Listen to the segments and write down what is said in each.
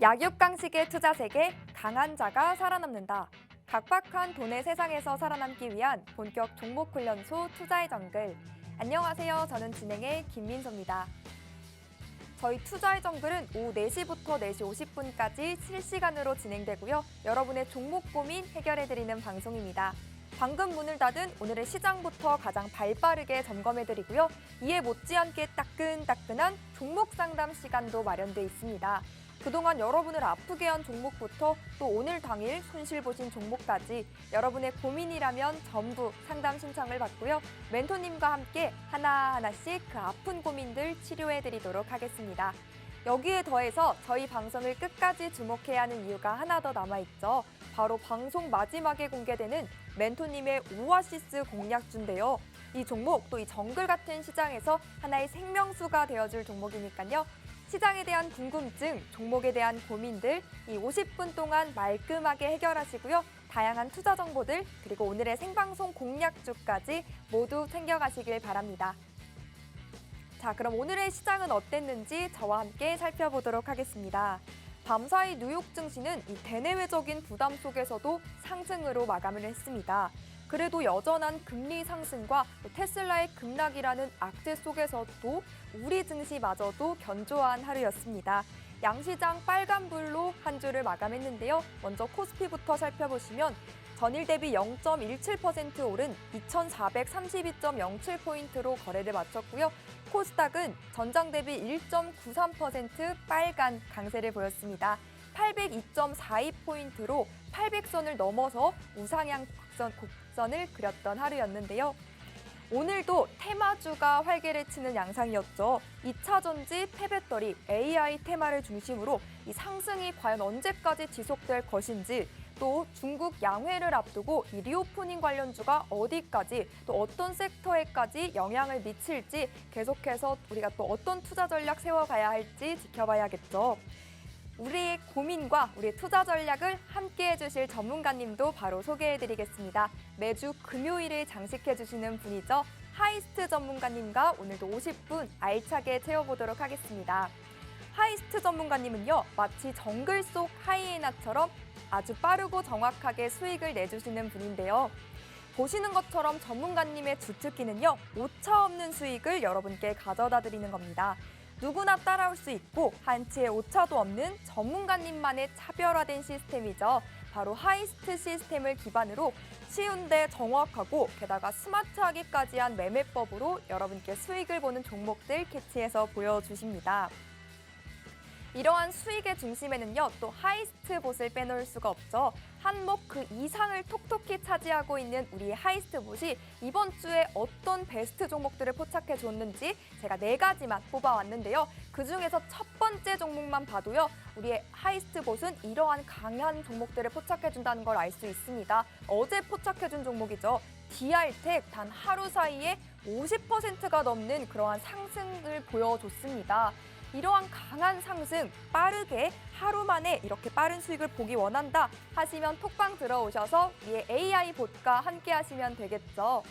약육강식의 투자 세계, 강한 자가 살아남는다. 각박한 돈의 세상에서 살아남기 위한 본격 종목 훈련소 투자의 정글. 안녕하세요. 저는 진행의 김민서입니다. 저희 투자의 정글은 오후 4시부터 4시 50분까지 실시간으로 진행되고요. 여러분의 종목 고민 해결해드리는 방송입니다. 방금 문을 닫은 오늘의 시장부터 가장 발빠르게 점검해드리고요. 이에 못지않게 따끈따끈한 종목 상담 시간도 마련돼 있습니다. 그동안 여러분을 아프게 한 종목부터 또 오늘 당일 손실 보신 종목까지 여러분의 고민이라면 전부 상담 신청을 받고요. 멘토님과 함께 하나하나씩 그 아픈 고민들 치료해드리도록 하겠습니다. 여기에 더해서 저희 방송을 끝까지 주목해야 하는 이유가 하나 더 남아있죠. 바로 방송 마지막에 공개되는 멘토님의 오아시스 공략주인데요. 이 종목 또 이 정글 같은 시장에서 하나의 생명수가 되어줄 종목이니까요. 시장에 대한 궁금증, 종목에 대한 고민들 이 50분 동안 말끔하게 해결하시고요. 다양한 투자 정보들 그리고 오늘의 생방송 공략주까지 모두 챙겨가시길 바랍니다. 자, 그럼 오늘의 시장은 어땠는지 저와 함께 살펴보도록 하겠습니다. 밤사이 뉴욕 증시는 이 대내외적인 부담 속에서도 상승으로 마감을 했습니다. 그래도 여전한 금리 상승과 테슬라의 급락이라는 악재 속에서도 우리 증시마저도 견조한 하루였습니다. 양시장 빨간불로 한 주를 마감했는데요. 먼저 코스피부터 살펴보시면 전일 대비 0.17% 오른 2,432.07포인트로 거래를 마쳤고요. 코스닥은 전장 대비 1.93% 빨간 강세를 보였습니다. 802.42포인트로 800선을 넘어서 우상향 곡선을 그렸던 하루였는데요. 오늘도 테마주가 활개를 치는 양상이었죠. 2차전지, 폐배터리, AI 테마를 중심으로 이 상승이 과연 언제까지 지속될 것인지 또 중국 양회를 앞두고 이 리오프닝 관련주가 어디까지 또 어떤 섹터에까지 영향을 미칠지 계속해서 우리가 또 어떤 투자 전략 세워가야 할지 지켜봐야겠죠. 우리의 고민과 우리의 투자 전략을 함께 해주실 전문가님도 바로 소개해드리겠습니다. 매주 금요일을 장식해주시는 분이죠. 하이스트 전문가님과 오늘도 50분 알차게 채워보도록 하겠습니다. 하이스트 전문가님은요, 마치 정글 속 하이에나처럼 아주 빠르고 정확하게 수익을 내주시는 분인데요. 보시는 것처럼 전문가님의 주특기는요, 오차 없는 수익을 여러분께 가져다 드리는 겁니다. 누구나 따라올 수 있고 한치의 오차도 없는 전문가님만의 차별화된 시스템이죠. 바로 하이스트 시스템을 기반으로 쉬운데 정확하고 게다가 스마트하기까지 한 매매법으로 여러분께 수익을 보는 종목들 캐치해서 보여주십니다. 이러한 수익의 중심에는요, 또 하이스트 봇을 빼놓을 수가 없죠. 한몫 그 이상을 톡톡히 차지하고 있는 우리 하이스트 봇이 이번 주에 어떤 베스트 종목들을 포착해 줬는지 제가 4가지만 뽑아왔는데요. 그중에서 첫 번째 종목만 봐도요, 우리의 하이스트 봇은 이러한 강한 종목들을 포착해 준다는 걸 알 수 있습니다. 어제 포착해 준 종목이죠. DR텍 단 하루 사이에 50%가 넘는 그러한 상승을 보여줬습니다. 이러한 강한 상승, 빠르게 하루 만에 이렇게 빠른 수익을 보기 원한다 하시면 톡방 들어오셔서 위에 AI 봇과 함께 하시면 되겠죠.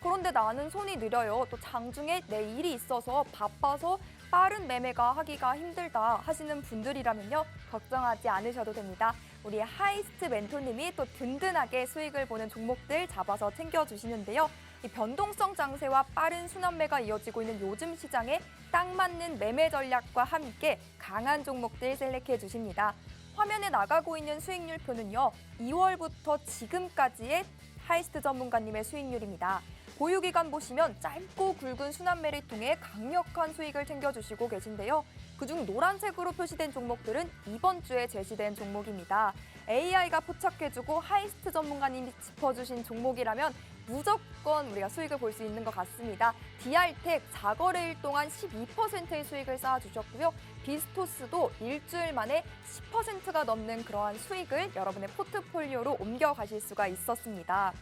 그런데 나는 손이 느려요. 또 장중에 내 일이 있어서 바빠서 빠른 매매가 하기가 힘들다 하시는 분들이라면요. 걱정하지 않으셔도 됩니다. 우리 하이스트 멘토님이 또 든든하게 수익을 보는 종목들 잡아서 챙겨주시는데요. 이 변동성 장세와 빠른 순환매가 이어지고 있는 요즘 시장에 딱 맞는 매매 전략과 함께 강한 종목들 셀렉해 주십니다. 화면에 나가고 있는 수익률표는요. 2월부터 지금까지의 하이스트 전문가님의 수익률입니다. 보유기간 보시면 짧고 굵은 순환매를 통해 강력한 수익을 챙겨주시고 계신데요. 그중 노란색으로 표시된 종목들은 이번 주에 제시된 종목입니다. AI가 포착해주고 하이스트 전문가님이 짚어주신 종목이라면 무조건 우리가 수익을 볼 수 있는 것 같습니다. DR텍 4거래일 동안 12%의 수익을 쌓아주셨고요. 비스토스도 일주일 만에 10%가 넘는 그러한 수익을 여러분의 포트폴리오로 옮겨가실 수가 있었습니다.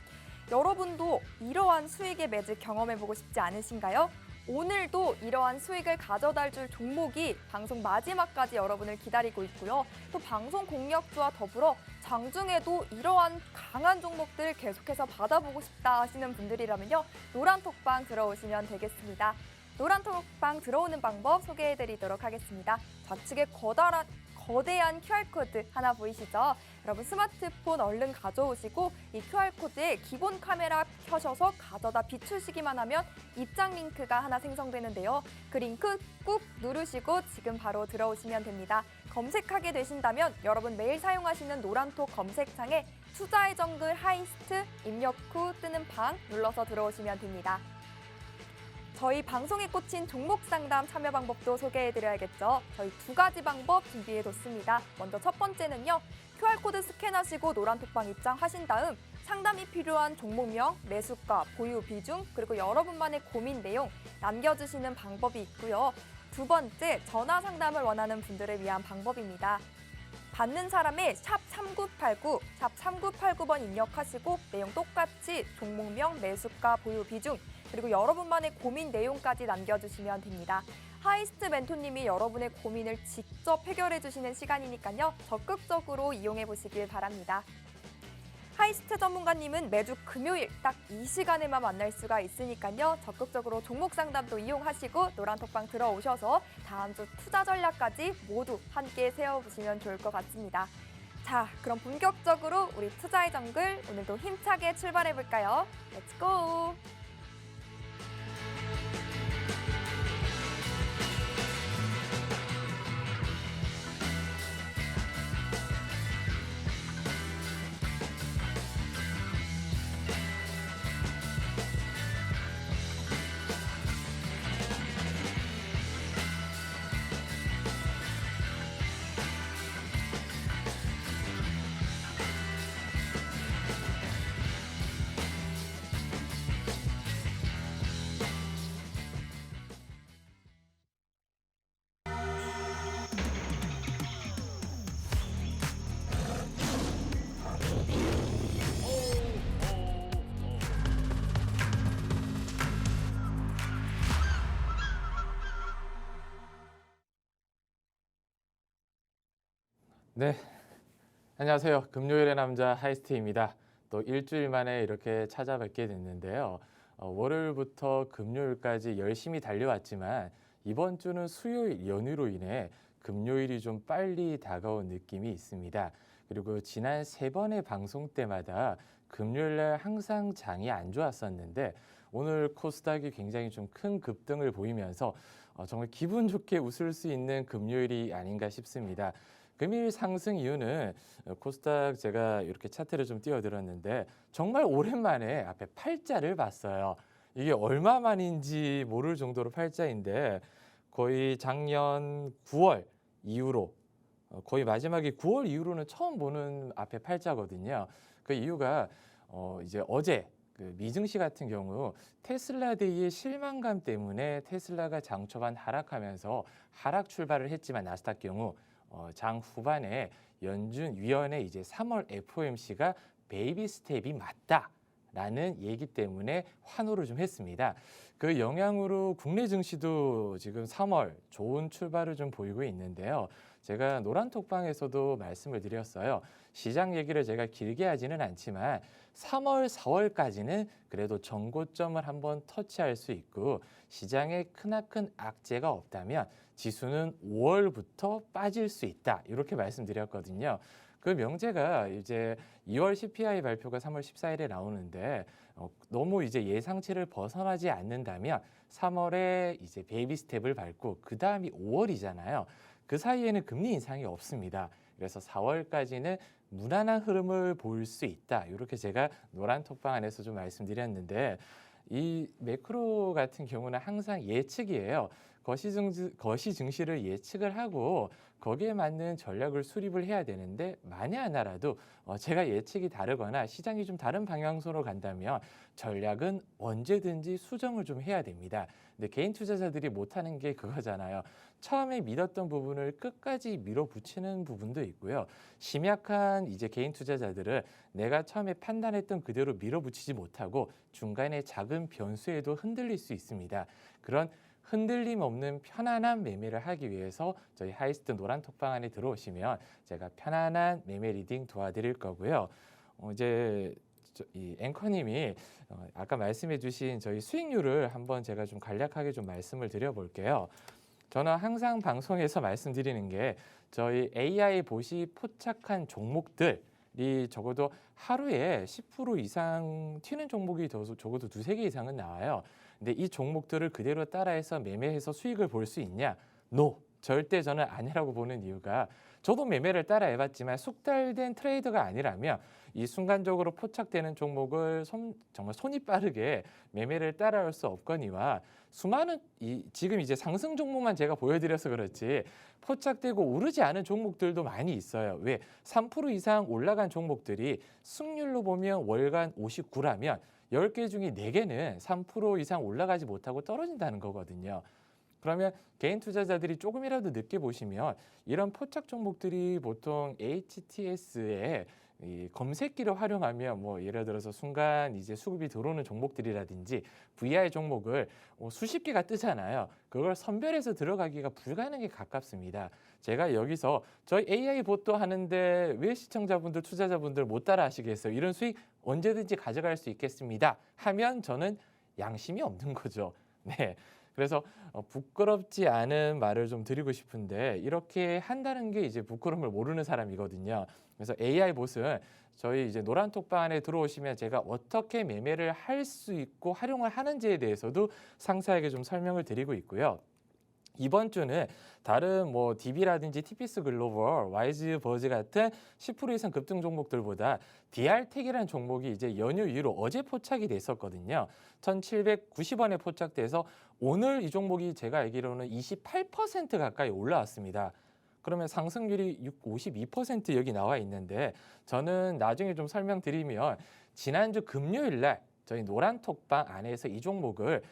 여러분도 이러한 수익의 매직 경험해보고 싶지 않으신가요? 오늘도 이러한 수익을 가져다 줄 종목이 방송 마지막까지 여러분을 기다리고 있고요. 또 방송 공략주와 더불어 장중에도 이러한 강한 종목들 계속해서 받아보고 싶다 하시는 분들이라면요. 노란 톡방 들어오시면 되겠습니다. 노란톡방 들어오는 방법 소개해드리도록 하겠습니다. 좌측에 거대한 QR코드 하나 보이시죠? 여러분 스마트폰 얼른 가져오시고 이 QR코드에 기본 카메라 켜셔서 가져다 비추시기만 하면 입장 링크가 하나 생성되는데요. 그 링크 꾹 누르시고 지금 바로 들어오시면 됩니다. 검색하게 되신다면 여러분 매일 사용하시는 노란톡 검색창에 투자의 정글 하이스트 입력 후 뜨는 방 눌러서 들어오시면 됩니다. 저희 방송에 꽂힌 종목 상담 참여 방법도 소개해드려야겠죠. 저희 두 가지 방법 준비해뒀습니다. 먼저 첫 번째는요. QR코드 스캔하시고 노란톡방 입장하신 다음 상담이 필요한 종목명, 매수가, 보유 비중, 그리고 여러분만의 고민 내용 남겨주시는 방법이 있고요. 두 번째, 전화 상담을 원하는 분들을 위한 방법입니다. 받는 사람의 샵 3989, 샵 3989번 입력하시고 내용 똑같이 종목명, 매수가, 보유 비중, 그리고 여러분만의 고민 내용까지 남겨주시면 됩니다. 하이스트 멘토님이 여러분의 고민을 직접 해결해 주시는 시간이니까요. 적극적으로 이용해 보시길 바랍니다. 하이스트 전문가님은 매주 금요일 딱 이 시간에만 만날 수가 있으니까요. 적극적으로 종목 상담도 이용하시고 노란톡방 들어오셔서 다음 주 투자 전략까지 모두 함께 세워보시면 좋을 것 같습니다. 자, 그럼 본격적으로 우리 투자의 정글 오늘도 힘차게 출발해 볼까요? 렛츠 고! 네, 안녕하세요. 금요일의 남자 하이스트입니다. 또 일주일 만에 이렇게 찾아뵙게 됐는데요. 월요일부터 금요일까지 열심히 달려왔지만 이번 주는 수요일 연휴로 인해 금요일이 좀 빨리 다가온 느낌이 있습니다. 그리고 지난 3번의 방송 때마다 금요일날 항상 장이 안 좋았었는데 오늘 코스닥이 굉장히 좀 큰 급등을 보이면서 정말 기분 좋게 웃을 수 있는 금요일이 아닌가 싶습니다. 금일 상승 이유는 코스닥 제가 이렇게 차트를 좀 띄워드렸는데 정말 오랜만에 앞에 팔자를 봤어요. 이게 얼마 만인지 모를 정도로 팔자인데 거의 작년 9월 이후로 거의 마지막에 9월 이후로는 처음 보는 앞에 팔자거든요. 그 이유가 이제 어제 그 미증시 같은 경우 테슬라데이의 실망감 때문에 테슬라가 장 초반 하락하면서 하락 출발을 했지만 나스닥 경우 장 후반에 연준 위원회 이제 3월 FOMC가 베이비 스텝이 맞다라는 얘기 때문에 환호를 좀 했습니다. 그 영향으로 국내 증시도 지금 3월 좋은 출발을 좀 보이고 있는데요. 제가 노란톡방에서도 말씀을 드렸어요. 시장 얘기를 제가 길게 하지는 않지만 3월, 4월까지는 그래도 정고점을 한번 터치할 수 있고 시장에 크나큰 악재가 없다면 지수는 5월부터 빠질 수 있다. 이렇게 말씀드렸거든요. 그 명제가 이제 2월 CPI 발표가 3월 14일에 나오는데 너무 이제 예상치를 벗어나지 않는다면 3월에 이제 베이비 스텝을 밟고 그 다음이 5월이잖아요. 그 사이에는 금리 인상이 없습니다. 그래서 4월까지는 무난한 흐름을 볼 수 있다. 이렇게 제가 노란톡방 안에서 좀 말씀드렸는데 이 매크로 같은 경우는 항상 예측이에요. 거시 증시를 예측을 하고 거기에 맞는 전략을 수립을 해야 되는데 만에 하나라도 제가 예측이 다르거나 시장이 좀 다른 방향으로 간다면 전략은 언제든지 수정을 좀 해야 됩니다. 근데 개인 투자자들이 못하는 게 그거잖아요. 처음에 믿었던 부분을 끝까지 밀어붙이는 부분도 있고요. 심약한 이제 개인 투자자들은 내가 처음에 판단했던 그대로 밀어붙이지 못하고 중간에 작은 변수에도 흔들릴 수 있습니다. 그런 흔들림 없는 편안한 매매를 하기 위해서 저희 하이스트 노란톡방 안에 들어오시면 제가 편안한 매매 리딩 도와드릴 거고요. 이제 이 앵커님이 아까 말씀해주신 저희 수익률을 한번 제가 좀 간략하게 좀 말씀을 드려볼게요. 저는 항상 방송에서 말씀드리는 게 저희 AI 봇이 포착한 종목들이 적어도 하루에 10% 이상 튀는 종목이 적어도 두세 개 이상은 나와요. 근데 이 종목들을 그대로 따라해서 매매해서 수익을 볼 수 있냐? No! 절대 저는 아니라고 보는 이유가 저도 매매를 따라 해봤지만 숙달된 트레이더가 아니라면 이 순간적으로 포착되는 종목을 정말 손이 빠르게 매매를 따라올 수 없거니와 수많은 지금 이제 상승 종목만 제가 보여드려서 그렇지 포착되고 오르지 않은 종목들도 많이 있어요. 왜? 3% 이상 올라간 종목들이 승률로 보면 월간 59라면 10개 중에 4개는 3% 이상 올라가지 못하고 떨어진다는 거거든요. 그러면 개인 투자자들이 조금이라도 늦게 보시면 이런 포착 종목들이 보통 HTS에 이 검색기를 활용하면 뭐 예를 들어서 순간 이제 수급이 들어오는 종목들이라든지 VI 종목을 수십 개가 뜨잖아요. 그걸 선별해서 들어가기가 불가능에 가깝습니다. 제가 여기서 저희 AI 봇도 하는데 왜 시청자분들, 투자자분들 못 따라 하시겠어요? 이런 수익 언제든지 가져갈 수 있겠습니다. 하면 저는 양심이 없는 거죠. 네. 그래서 부끄럽지 않은 말을 좀 드리고 싶은데 이렇게 한다는 게 이제 부끄러움을 모르는 사람이거든요. 그래서 AI 봇은 저희 이제 노란톡방 안에 들어오시면 제가 어떻게 매매를 할 수 있고 활용을 하는지에 대해서도 상세하게 좀 설명을 드리고 있고요. 이번 주는 다른 뭐 DB라든지 TPS 글로벌, 와이즈 버즈 같은 10% 이상 급등 종목들보다 DR텍이라는 종목이 이제 연휴 이후로 어제 포착이 됐었거든요. 1,790원에 포착돼서 오늘 이 종목이 제가 알기로는 28% 가까이 올라왔습니다. 그러면 상승률이 52% 여기 나와 있는데 저는 나중에 좀 설명드리면 지난주 금요일 날 저희 노란톡방 안에서 이 종목을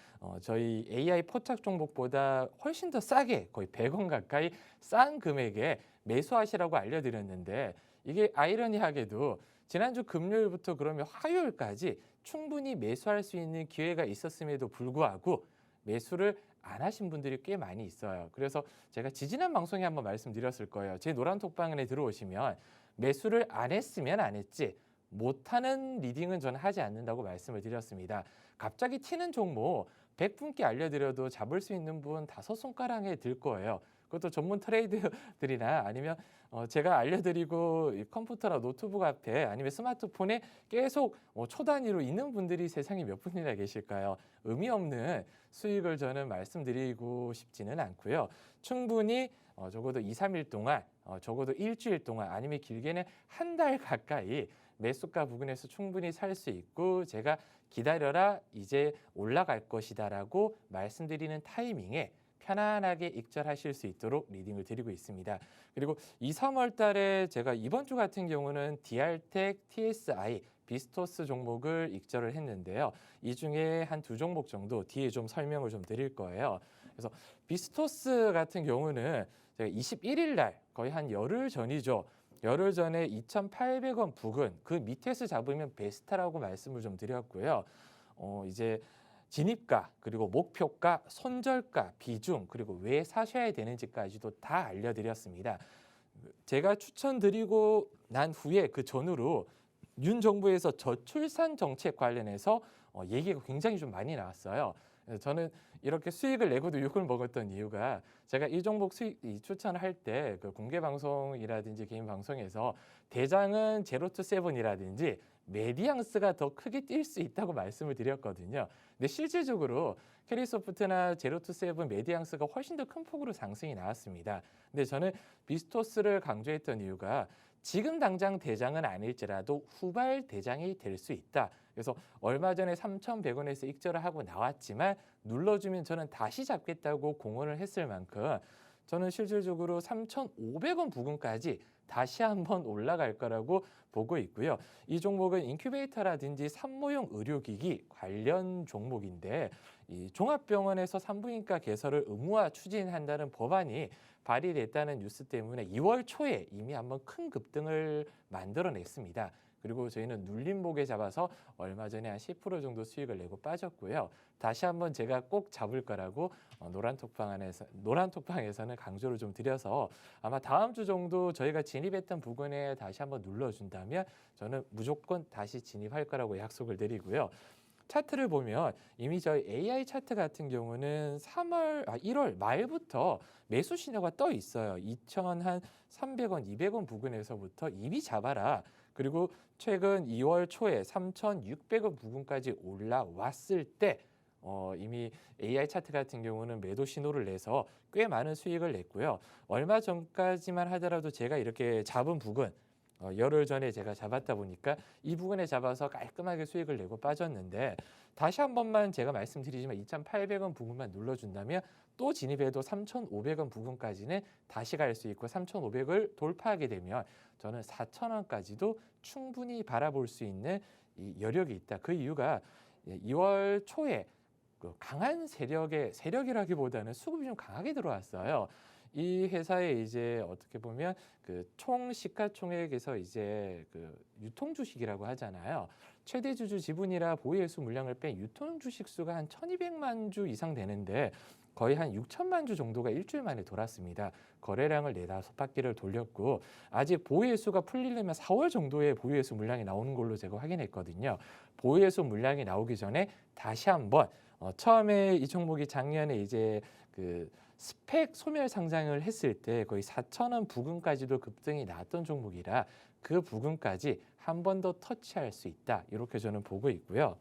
저희 AI 포착 종목보다 훨씬 더 싸게 거의 100원 가까이 싼 금액에 매수하시라고 알려드렸는데 이게 아이러니하게도 지난주 금요일부터 그러면 화요일까지 충분히 매수할 수 있는 기회가 있었음에도 불구하고 매수를 안 하신 분들이 꽤 많이 있어요. 그래서 제가 지지난 방송에 한번 말씀드렸을 거예요. 제 노란톡방에 들어오시면 매수를 안 했으면 안 했지 못하는 리딩은 저는 하지 않는다고 말씀을 드렸습니다. 갑자기 튀는 종목 100분께 알려드려도 잡을 수 있는 분 5손가락에 들 거예요. 그것도 전문 트레이더들이나 아니면 제가 알려드리고 컴퓨터나 노트북 앞에 아니면 스마트폰에 계속 초단위로 있는 분들이 세상에 몇 분이나 계실까요? 의미 없는 수익을 저는 말씀드리고 싶지는 않고요. 충분히 적어도 2, 3일 동안 적어도 일주일 동안 아니면 길게는 한 달 가까이 매수가 부근에서 충분히 살 수 있고 제가 기다려라 이제 올라갈 것이다라고 말씀드리는 타이밍에 편안하게 익절하실 수 있도록 리딩을 드리고 있습니다. 그리고 2, 3월 달에 제가 이번 주 같은 경우는 DR텍, TSI, 비스토스 종목을 익절을 했는데요. 이 중에 한 2종목 정도 뒤에 좀 설명을 좀 드릴 거예요. 그래서 비스토스 같은 경우는 제가 21일 날 거의 한 열흘 전이죠. 열흘 전에 2,800원 부근 그 밑에서 잡으면 베스트라고 말씀을 좀 드렸고요. 이제 진입가 그리고 목표가, 손절가, 비중 그리고 왜 사셔야 되는지까지도 다 알려드렸습니다. 제가 추천드리고 난 후에 그 전후로 윤 정부에서 저출산 정책 관련해서 얘기가 굉장히 좀 많이 나왔어요. 그래서 저는 이렇게 수익을 내고도 욕을 먹었던 이유가 제가 이 종목 수익 추천을 할 때 그 공개 방송이라든지 개인 방송에서 대장은 제로투세븐이라든지 메디앙스가 더 크게 뛸 수 있다고 말씀을 드렸거든요. 근데 실질적으로 캐리소프트나 제로투세븐, 메디앙스가 훨씬 더 큰 폭으로 상승이 나왔습니다. 근데 저는 비스토스를 강조했던 이유가 지금 당장 대장은 아닐지라도 후발 대장이 될 수 있다. 그래서 얼마 전에 3,100원에서 익절을 하고 나왔지만 눌러주면 저는 다시 잡겠다고 공언을 했을 만큼 저는 실질적으로 3,500원 부근까지 다시 한번 올라갈 거라고 보고 있고요. 이 종목은 인큐베이터라든지 산모용 의료기기 관련 종목인데 이 종합병원에서 산부인과 개설을 의무화 추진한다는 법안이 발의됐다는 뉴스 때문에 2월 초에 이미 한번 큰 급등을 만들어냈습니다. 그리고 저희는 눌림목에 잡아서 얼마 전에 한 10% 정도 수익을 내고 빠졌고요. 다시 한번 제가 꼭 잡을 거라고 노란톡방에서는 강조를 좀 드려서 아마 다음 주 정도 저희가 진입했던 부근에 다시 한번 눌러준다면 저는 무조건 다시 진입할 거라고 약속을 드리고요. 차트를 보면 이미 저희 AI 차트 같은 경우는 1월 말부터 매수 신호가 떠 있어요. 2,300원, 200원 부근에서부터 이미 잡아라. 그리고 최근 2월 초에 3,600원 부근까지 올라왔을 때 이미 AI 차트 같은 경우는 매도 신호를 내서 꽤 많은 수익을 냈고요. 얼마 전까지만 하더라도 제가 이렇게 잡은 부근 열흘 전에 제가 잡았다 보니까 이 부분에 잡아서 깔끔하게 수익을 내고 빠졌는데 다시 한 번만 제가 말씀드리지만 2,800원 부분만 눌러준다면 또 진입해도 3,500원 부분까지는 다시 갈 수 있고 3,500을 돌파하게 되면 저는 4,000원까지도 충분히 바라볼 수 있는 이 여력이 있다. 그 이유가 2월 초에 그 강한 세력이라기보다는 수급이 좀 강하게 들어왔어요. 이 회사에 이제 어떻게 보면 그 총 시가총액에서 이제 그 유통 주식이라고 하잖아요. 최대 주주 지분이라 보유예수 물량을 뺀 유통 주식 수가 한 1,200만 주 이상 되는데 거의 한 6천만 주 정도가 일주일 만에 돌았습니다. 거래량을 4-5바퀴를 돌렸고 아직 보유예수가 풀리려면 4월 정도에 보유예수 물량이 나오는 걸로 제가 확인했거든요. 보유예수 물량이 나오기 전에 다시 한번 처음에 이 종목이 작년에 이제 그 스펙 소멸 상장을 했을 때 거의 4,000원 부근까지도 급등이 나왔던 종목이라 그 부근까지 한 번 더 터치할 수 있다. 이렇게 저는 보고 있고요.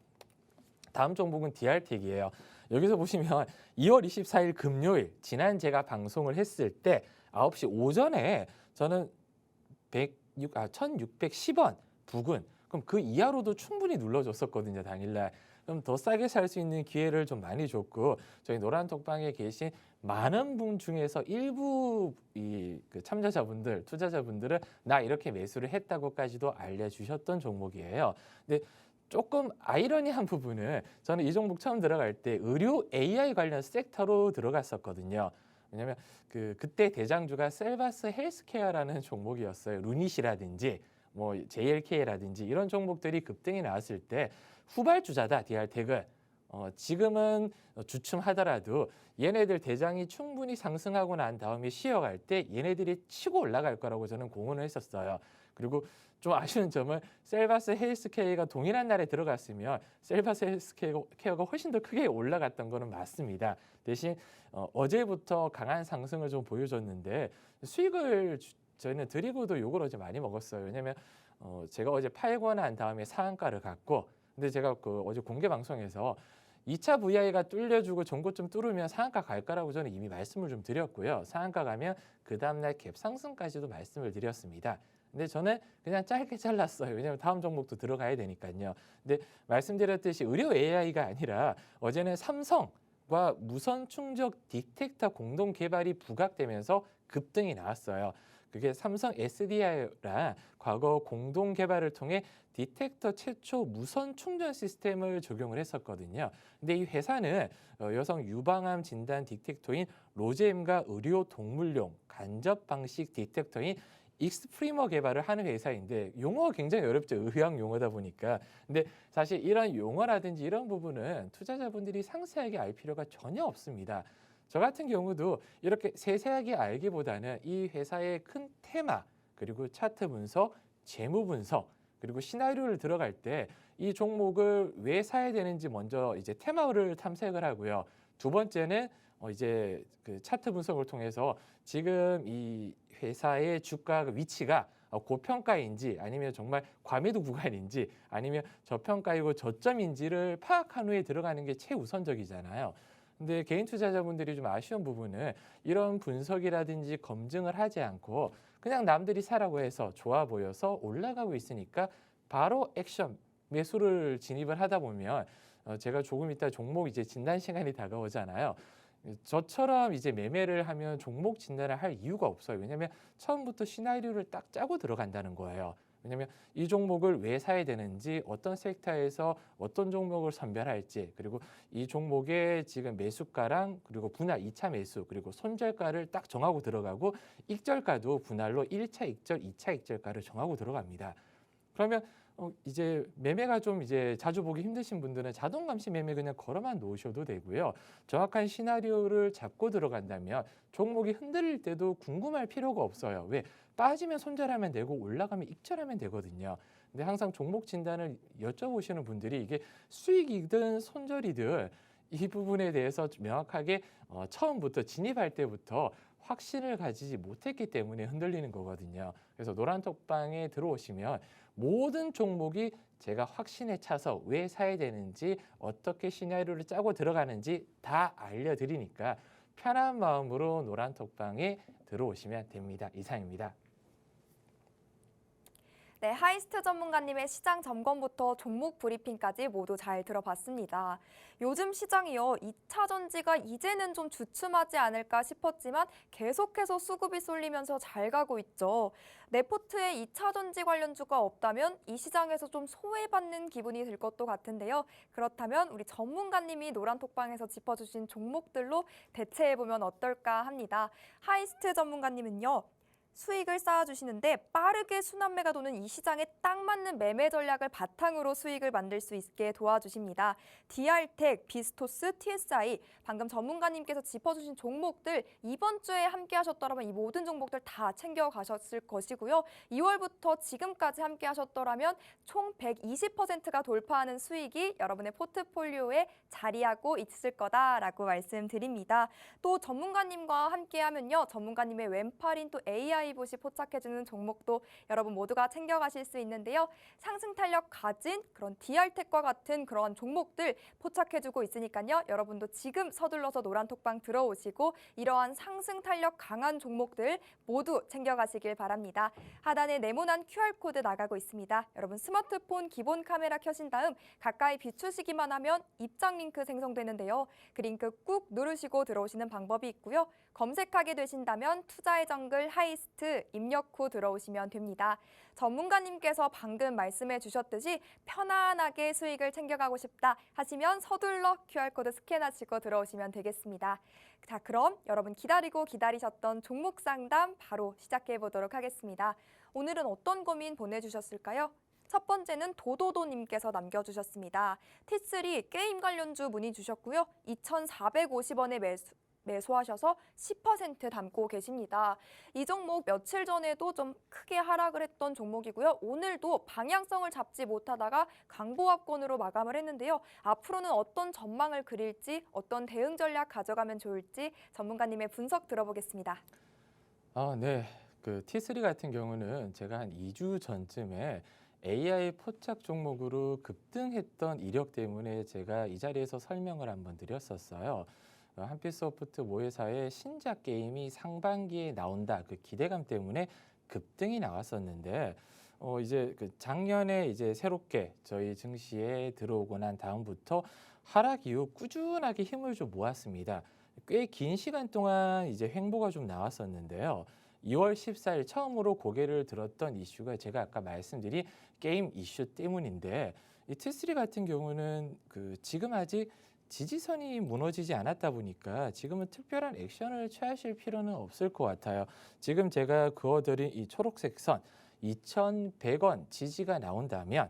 다음 종목은 DR텍이에요. 여기서 보시면 2월 24일 금요일 지난 제가 방송을 했을 때 9시 오전에 저는 1,610원 부근 그럼 그 이하로도 충분히 눌러줬었거든요. 당일날. 그럼 더 싸게 살 수 있는 기회를 좀 많이 줬고 저희 노란톡방에 계신 많은 분 중에서 일부 그 참가자분들, 투자자분들은 나 이렇게 매수를 했다고까지도 알려주셨던 종목이에요. 근데 조금 아이러니한 부분은 저는 이 종목 처음 들어갈 때 의료 AI 관련 섹터로 들어갔었거든요. 왜냐하면 그때 대장주가 셀바스 헬스케어라는 종목이었어요. 루닛이라든지 뭐 JLK라든지 이런 종목들이 급등이 나왔을 때 후발주자다 DR텍은 지금은 주춤하더라도 얘네들 대장이 충분히 상승하고 난 다음에 쉬어갈 때 얘네들이 치고 올라갈 거라고 저는 공언을 했었어요. 그리고 좀 아쉬운 점은 셀바스 헬스케어가 동일한 날에 들어갔으면 셀바스 헬스케어가 훨씬 더 크게 올라갔던 거는 맞습니다. 대신 어제부터 강한 상승을 좀 보여줬는데 수익을 저희는 드리고도 욕을 어제 많이 먹었어요. 왜냐하면 제가 어제 팔고 난 다음에 상한가를 갔고 근데 제가 어제 공개 방송에서 2차 VI가 뚫려주고 전고점 뚫으면 상한가 갈 거라고 저는 이미 말씀을 좀 드렸고요. 상한가 가면 그 다음날 갭 상승까지도 말씀을 드렸습니다. 근데 저는 그냥 짧게 잘랐어요. 왜냐하면 다음 종목도 들어가야 되니까요. 근데 말씀드렸듯이 의료 AI가 아니라 어제는 삼성과 무선 충격 디텍터 공동 개발이 부각되면서 급등이 나왔어요. 그게 삼성 SDI랑 과거 공동 개발을 통해 디텍터 최초 무선 충전 시스템을 적용을 했었거든요. 근데 이 회사는 여성 유방암 진단 디텍터인 로제엠과 의료 동물용 간접 방식 디텍터인 익스프리머 개발을 하는 회사인데 용어가 굉장히 어렵죠. 의학 용어다 보니까. 근데 사실 이런 용어라든지 이런 부분은 투자자분들이 상세하게 알 필요가 전혀 없습니다. 저 같은 경우도 이렇게 세세하게 알기보다는 이 회사의 큰 테마, 그리고 차트 분석, 재무 분석, 그리고 시나리오를 들어갈 때 이 종목을 왜 사야 되는지 먼저 이제 테마를 탐색을 하고요. 두 번째는 이제 그 차트 분석을 통해서 지금 이 회사의 주가 위치가 고평가인지 아니면 정말 과매도 구간인지 아니면 저평가이고 저점인지를 파악한 후에 들어가는 게 최우선적이잖아요. 근데 개인 투자자분들이 좀 아쉬운 부분은 이런 분석이라든지 검증을 하지 않고 그냥 남들이 사라고 해서 좋아 보여서 올라가고 있으니까 바로 액션 매수를 진입을 하다 보면 제가 조금 이따 종목 이제 진단 시간이 다가오잖아요. 저처럼 이제 매매를 하면 종목 진단을 할 이유가 없어요. 왜냐하면 처음부터 시나리오를 딱 짜고 들어간다는 거예요. 왜냐하면 이 종목을 왜 사야 되는지, 어떤 섹터에서 어떤 종목을 선별할지, 그리고 이 종목의 지금 매수가랑 그리고 분할 2차 매수, 그리고 손절가를 딱 정하고 들어가고 익절가도 분할로 1차 익절, 2차 익절가를 정하고 들어갑니다. 그러면 이제 매매가 좀 이제 자주 보기 힘드신 분들은 자동 감시 매매 그냥 걸어만 놓으셔도 되고요. 정확한 시나리오를 잡고 들어간다면 종목이 흔들릴 때도 궁금할 필요가 없어요. 왜? 빠지면 손절하면 되고 올라가면 익절하면 되거든요. 근데 항상 종목 진단을 여쭤보시는 분들이 이게 수익이든 손절이든 이 부분에 대해서 명확하게 처음부터 진입할 때부터 확신을 가지지 못했기 때문에 흔들리는 거거든요. 그래서 노란톡방에 들어오시면 모든 종목이 제가 확신에 차서 왜 사야 되는지 어떻게 시나리오를 짜고 들어가는지 다 알려드리니까 편한 마음으로 노란톡방에 들어오시면 됩니다. 이상입니다. 네, 하이스트 전문가님의 시장 점검부터 종목 브리핑까지 모두 잘 들어봤습니다. 요즘 시장이요, 2차 전지가 이제는 좀 주춤하지 않을까 싶었지만 계속해서 수급이 쏠리면서 잘 가고 있죠. 내 포트에 2차 전지 관련주가 없다면 이 시장에서 좀 소외받는 기분이 들 것도 같은데요. 그렇다면 우리 전문가님이 노란톡방에서 짚어주신 종목들로 대체해보면 어떨까 합니다. 하이스트 전문가님은요, 수익을 쌓아주시는데 빠르게 순환매가 도는 이 시장에 딱 맞는 매매 전략을 바탕으로 수익을 만들 수 있게 도와주십니다. DR텍, 비스토스, TSI, 방금 전문가님께서 짚어주신 종목들 이번 주에 함께 하셨더라면 이 모든 종목들 다 챙겨가셨을 것이고요. 2월부터 지금까지 함께 하셨더라면 총 120%가 돌파하는 수익이 여러분의 포트폴리오에 자리하고 있을 거다라고 말씀드립니다. 또 전문가님과 함께 하면요, 전문가님의 왼팔인 또 AI 봇이 포착해주는 종목도 여러분 모두가 챙겨가실 수 있는데요. 상승 탄력 가진 그런 DR텍과 같은 그런 종목들 포착해주고 있으니까요. 여러분도 지금 서둘러서 노란톡방 들어오시고 이러한 상승 탄력 강한 종목들 모두 챙겨가시길 바랍니다. 하단에 네모난 QR코드 나가고 있습니다. 여러분 스마트폰 기본 카메라 켜신 다음 가까이 비추시기만 하면 입장 링크 생성되는데요. 그 링크 꾹 누르시고 들어오시는 방법이 있고요. 검색하게 되신다면 투자의 정글 하이스트 입력 후 들어오시면 됩니다. 전문가님께서 방금 말씀해 주셨듯이 편안하게 수익을 챙겨가고 싶다 하시면 서둘러 QR코드 스캔하시고 들어오시면 되겠습니다. 자, 그럼 여러분 기다리셨던 종목 상담 바로 시작해 보도록 하겠습니다. 오늘은 어떤 고민 보내주셨을까요? 첫 번째는 도도도님께서 남겨주셨습니다. T3 게임 관련주 문의 주셨고요. 2,450원에 매수하셔서 10% 담고 계십니다. 이 종목 며칠 전에도 좀 크게 하락을 했던 종목이고요. 오늘도 방향성을 잡지 못하다가 강보합권으로 마감을 했는데요. 앞으로는 어떤 전망을 그릴지, 어떤 대응 전략 가져가면 좋을지 전문가님의 분석 들어보겠습니다. 네. 그 T3 같은 경우는 제가 한 2주 전쯤에 AI 포착 종목으로 급등했던 이력 때문에 제가 이 자리에서 설명을 한번 드렸었어요. 한빛소프트 모회사의 신작 게임이 상반기에 나온다 그 기대감 때문에 급등이 나왔었는데 이제 그 작년에 이제 새롭게 저희 증시에 들어오고 난 다음부터 하락 이후 꾸준하게 힘을 좀 모았습니다. 꽤 긴 시간 동안 이제 횡보가 좀 나왔었는데요. 2월 14일 처음으로 고개를 들었던 이슈가 제가 아까 말씀드린 게임 이슈 때문인데 이 T3 같은 경우는 그 지금 아직 지지선이 무너지지 않았다 보니까 지금은 특별한 액션을 취하실 필요는 없을 것 같아요. 지금 제가 그어드린 이 초록색 선 2,100원 지지가 나온다면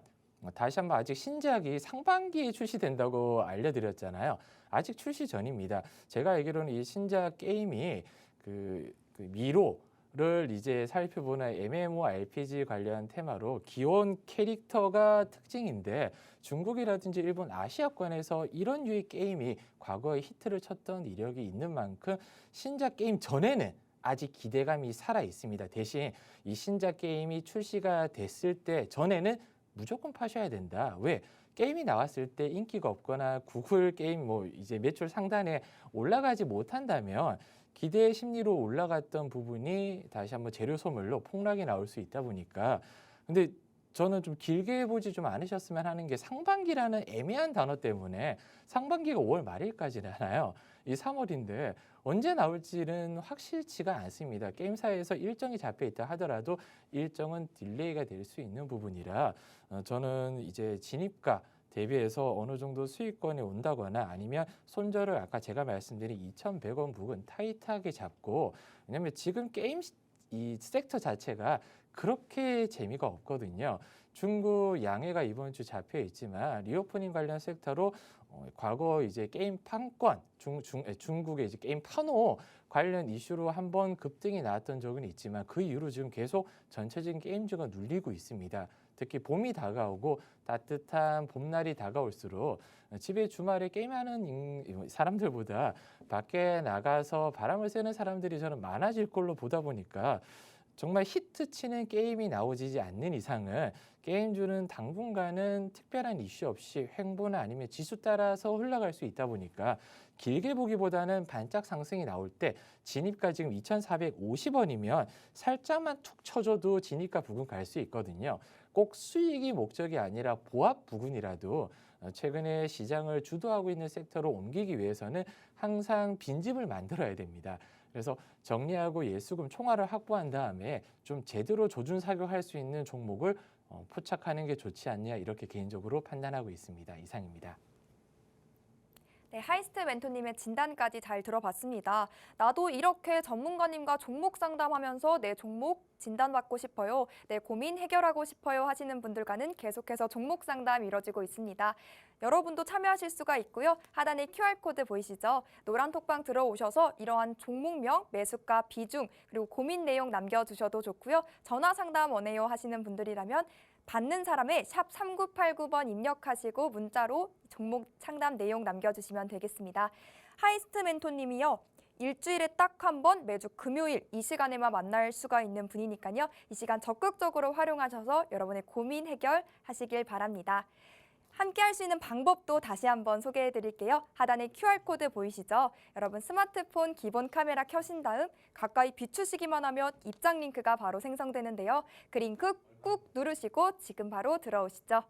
다시 한번 아직 신작이 상반기에 출시된다고 알려드렸잖아요. 아직 출시 전입니다. 제가 알기로는 이 신작 게임이 그 미로를 이제 살펴보는 MMORPG 관련 테마로 귀여운 캐릭터가 특징인데 중국이라든지 일본 아시아권에서 이런 유의 게임이 과거에 히트를 쳤던 이력이 있는 만큼 신작 게임 전에는 아직 기대감이 살아 있습니다. 대신 이 신작 게임이 출시가 됐을 때 전에는 무조건 파셔야 된다. 왜? 게임이 나왔을 때 인기가 없거나 구글 게임 뭐 이제 매출 상단에 올라가지 못한다면 기대 심리로 올라갔던 부분이 다시 한번 재료 소멸로 폭락이 나올 수 있다 보니까 근데 저는 좀 길게 보지 좀 않으셨으면 하는 게 상반기라는 애매한 단어 때문에 상반기가 5월 말일까지잖아요. 이 3월인데 언제 나올지는 확실치가 않습니다. 게임사에서 일정이 잡혀 있다 하더라도 일정은 딜레이가 될 수 있는 부분이라 저는 이제 진입가 대비해서 어느 정도 수익권이 온다거나 아니면 손절을 아까 제가 말씀드린 2,100원 부근 타이트하게 잡고 왜냐하면 지금 게임 이 섹터 자체가 그렇게 재미가 없거든요. 중국 양해가 이번 주 잡혀 있지만 리오프닝 관련 섹터로 과거 이제 게임 판권 중국의 이제 게임 판호 관련 이슈로 한번 급등이 나왔던 적은 있지만 그 이후로 지금 계속 전체적인 게임주가 눌리고 있습니다. 특히 봄이 다가오고 따뜻한 봄날이 다가올수록 집에 주말에 게임하는 사람들보다 밖에 나가서 바람을 쐬는 사람들이 저는 많아질 걸로 보다 보니까 정말 히트치는 게임이 나오지 않는 이상은 게임주는 당분간은 특별한 이슈 없이 횡보나 아니면 지수 따라서 흘러갈 수 있다 보니까 길게 보기보다는 반짝 상승이 나올 때 진입가 지금 2,450원이면 살짝만 툭 쳐줘도 진입가 부근 갈 수 있거든요. 꼭 수익이 목적이 아니라 보합 부근이라도 최근에 시장을 주도하고 있는 섹터로 옮기기 위해서는 항상 빈집을 만들어야 됩니다. 그래서 정리하고 예수금 총알을 확보한 다음에 좀 제대로 조준 사격할 수 있는 종목을 포착하는 게 좋지 않냐 이렇게 개인적으로 판단하고 있습니다. 이상입니다. 네, 하이스트 멘토님의 진단까지 잘 들어봤습니다. 나도 이렇게 전문가님과 종목 상담하면서 내 종목 진단받고 싶어요. 내 고민 해결하고 싶어요 하시는 분들과는 계속해서 종목 상담 이뤄지고 있습니다. 여러분도 참여하실 수가 있고요. 하단에 QR코드 보이시죠? 노란 톡방 들어오셔서 이러한 종목명, 매수가, 비중, 그리고 고민 내용 남겨주셔도 좋고요. 전화 상담 원해요 하시는 분들이라면 받는 사람의 샵 3989번 입력하시고 문자로 종목 상담 내용 남겨주시면 되겠습니다. 하이스트 멘토님이요. 일주일에 딱 한 번 매주 금요일 이 시간에만 만날 수가 있는 분이니까요. 이 시간 적극적으로 활용하셔서 여러분의 고민 해결하시길 바랍니다. 함께 할 수 있는 방법도 다시 한번 소개해 드릴게요. 하단에 QR코드 보이시죠? 여러분 스마트폰 기본 카메라 켜신 다음 가까이 비추시기만 하면 입장 링크가 바로 생성되는데요. 그 링크 꾹 누르시고 지금 바로 들어오시죠.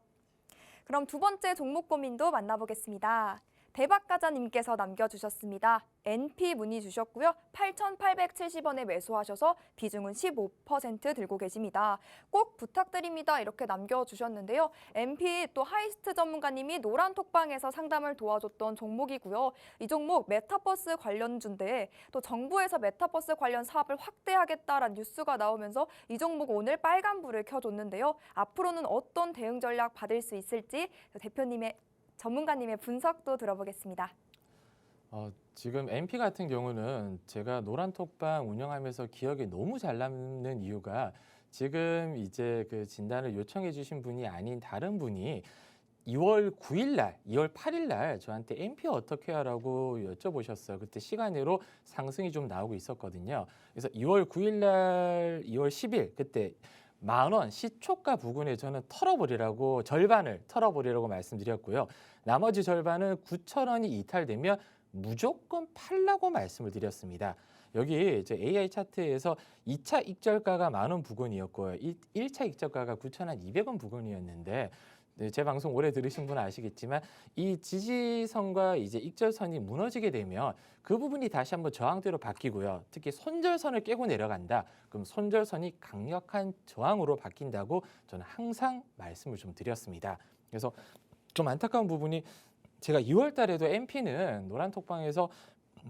그럼 두 번째 종목 고민도 만나보겠습니다. 대박가자님께서 남겨주셨습니다. NP 문의 주셨고요. 8,870원에 매수하셔서 비중은 15% 들고 계십니다. 꼭 부탁드립니다. 이렇게 남겨주셨는데요. NP 또 하이스트 전문가님이 노란 톡방에서 상담을 도와줬던 종목이고요. 이 종목 메타버스 관련주인데 또 정부에서 메타버스 관련 사업을 확대하겠다라는 뉴스가 나오면서 이 종목 오늘 빨간불을 켜줬는데요. 앞으로는 어떤 대응 전략 받을 수 있을지 전문가님의 분석도 들어보겠습니다. 지금 MP 같은 경우는 제가 노란톡방 운영하면서 기억에 너무 잘 남는 이유가 지금 이제 그 진단을 요청해 주신 분이 아닌 다른 분이 2월 9일 날, 2월 8일 날 저한테 MP 어떻게 하라고 여쭤보셨어요. 그때 시간으로 상승이 좀 나오고 있었거든요. 그래서 2월 9일 날, 2월 10일 그때 10,000원 시초가 부근에 저는 절반을 털어버리라고 말씀드렸고요. 나머지 절반은 9,000원이 이탈되면 무조건 팔라고 말씀을 드렸습니다. 여기 이제 AI 차트에서 2차 익절가가 10,000원 부근이었고요. 1차 익절가가 9,200원 부근이었는데 제 방송 오래 들으신 분은 아시겠지만 이 지지선과 이제 익절선이 무너지게 되면 그 부분이 다시 한번 저항대로 바뀌고요. 특히 손절선을 깨고 내려간다. 그럼 손절선이 강력한 저항으로 바뀐다고 저는 항상 말씀을 좀 드렸습니다. 그래서 좀 안타까운 부분이 제가 2월 달에도 MP는 노란톡방에서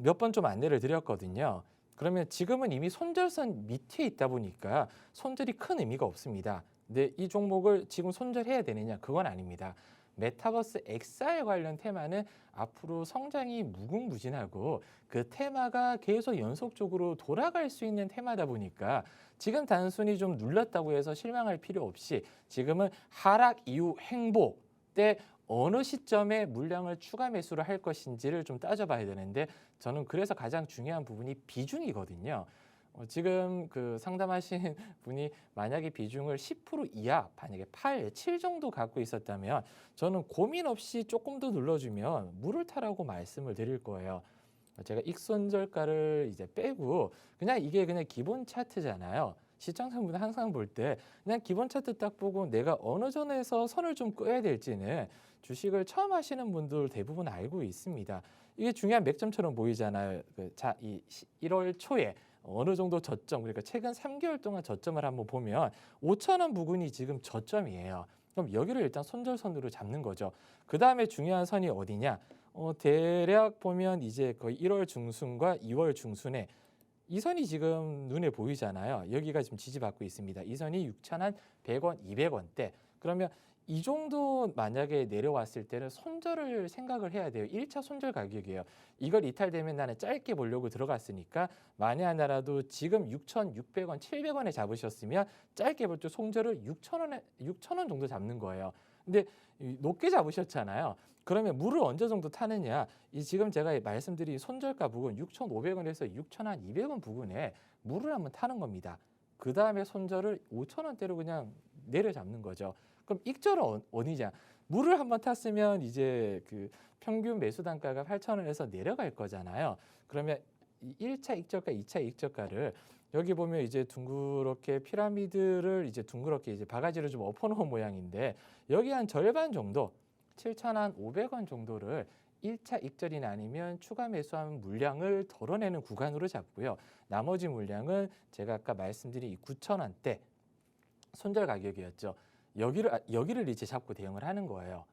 몇 번 좀 안내를 드렸거든요. 그러면 지금은 이미 손절선 밑에 있다 보니까 손절이 큰 의미가 없습니다. 근데 이 종목을 지금 손절해야 되느냐? 그건 아닙니다. 메타버스 XR 관련 테마는 앞으로 성장이 무궁무진하고 그 테마가 계속 연속적으로 돌아갈 수 있는 테마다 보니까 지금 단순히 좀 눌렀다고 해서 실망할 필요 없이 지금은 하락 이후 횡보 때 어느 시점에 물량을 추가 매수를 할 것인지를 좀 따져봐야 되는데 저는 그래서 가장 중요한 부분이 비중이거든요. 지금 그 상담하신 분이 만약에 비중을 10% 이하, 만약에 8, 7 정도 갖고 있었다면 저는 고민 없이 조금 더 눌러주면 물을 타라고 말씀을 드릴 거예요. 제가 익손절가를 이제 빼고 이게 그냥 기본 차트잖아요. 시청자분들 항상 볼 때 그냥 기본 차트 딱 보고 내가 어느 전에서 선을 좀 끄어야 될지는 주식을 처음 하시는 분들 대부분 알고 있습니다. 이게 중요한 맥점처럼 보이잖아요. 이 1월 초에 어느 정도 저점, 그러니까 최근 3개월 동안 저점을 한번 보면 5,000원 부근이 지금 저점이에요. 그럼 여기를 일단 손절선으로 잡는 거죠. 그 다음에 중요한 선이 어디냐? 대략 보면 이제 거의 1월 중순과 2월 중순에 이 선이 지금 눈에 보이잖아요. 여기가 지금 지지받고 있습니다. 이 선이 6,100원, 200원대. 그러면 이 정도 만약에 내려왔을 때는 손절을 생각을 해야 돼요. 1차 손절 가격이에요. 이걸 이탈되면 나는 짧게 보려고 들어갔으니까 만에 하나라도 지금 6,600원, 700원에 잡으셨으면 짧게 볼 때 손절을 6,000원 정도 잡는 거예요. 근데 높게 잡으셨잖아요. 그러면 물을 어느 정도 타느냐? 이 지금 제가 말씀드린 손절가 부근 6,500원에서 6,200원 부근에 물을 한번 타는 겁니다. 그 다음에 손절을 5,000원대로 그냥 내려잡는 거죠. 그럼 익절은 어디냐? 물을 한번 탔으면 이제 그 평균 매수 단가가 8,000원에서 내려갈 거잖아요. 그러면 이 1차 익절가, 2차 익절가를 여기 보면 이제 둥그렇게 피라미드를 이제 둥그렇게 이제 바가지를 좀 엎어놓은 모양인데 여기 한 절반 정도 7,500원 정도를 1차 익절이나 아니면 추가 매수한 물량을 덜어내는 구간으로 잡고요. 나머지 물량은 제가 아까 말씀드린 이 9,000원대 손절 가격이었죠. 여기를 이제 잡고 대응을 하는 거예요.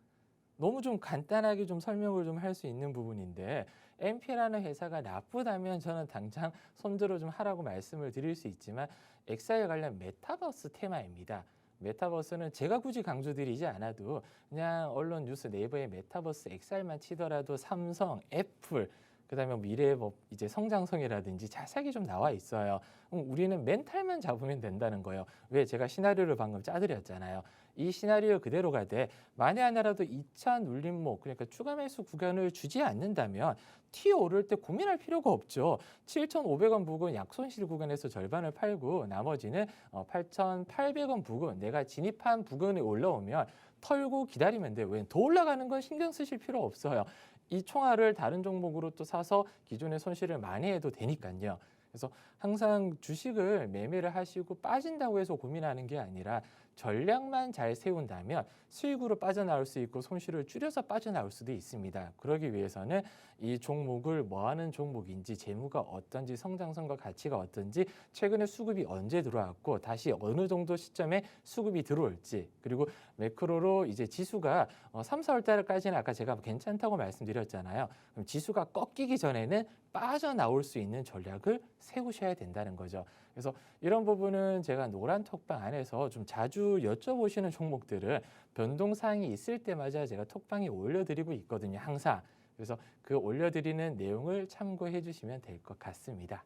너무 좀 간단하게 좀 설명을 좀 할 수 있는 부분인데 MP라는 회사가 나쁘다면 저는 당장 손절을 좀 하라고 말씀을 드릴 수 있지만 엑사에 관련 메타버스 테마입니다. 메타버스는 제가 굳이 강조드리지 않아도 그냥 언론 뉴스 네이버에 메타버스 XR만 치더라도 삼성, 애플, 그다음에 미래의 뭐 이제 성장성이라든지 자세하게 좀 나와 있어요. 우리는 멘탈만 잡으면 된다는 거예요. 왜 제가 시나리오를 방금 짜드렸잖아요. 이 시나리오 그대로 가되 만에 하나라도 2차 눌림목 그러니까 추가 매수 구간을 주지 않는다면 튀어 오를 때 고민할 필요가 없죠. 7,500원 부근 약손실 구간에서 절반을 팔고 나머지는 8,800원 부근 내가 진입한 부근에 올라오면 털고 기다리면 돼요. 왜 더 올라가는 건 신경 쓰실 필요 없어요. 이 총알을 다른 종목으로 또 사서 기존의 손실을 많이 해도 되니까요. 그래서 항상 주식을 매매를 하시고 빠진다고 해서 고민하는 게 아니라 전략만 잘 세운다면 수익으로 빠져나올 수 있고 손실을 줄여서 빠져나올 수도 있습니다. 그러기 위해서는 이 종목을 뭐 하는 종목인지 재무가 어떤지 성장성과 가치가 어떤지 최근에 수급이 언제 들어왔고 다시 어느 정도 시점에 수급이 들어올지 그리고 매크로로 이제 지수가 3, 4월 달까지는 아까 제가 괜찮다고 말씀드렸잖아요. 그럼 지수가 꺾이기 전에는 빠져나올 수 있는 전략을 세우셔야 된다는 거죠. 그래서 이런 부분은 제가 노란 톡방 안에서 좀 자주 여쭤보시는 종목들을 변동사항이 있을 때마다 제가 톡방에 올려드리고 있거든요. 항상. 그래서 그 올려드리는 내용을 참고해 주시면 될 것 같습니다.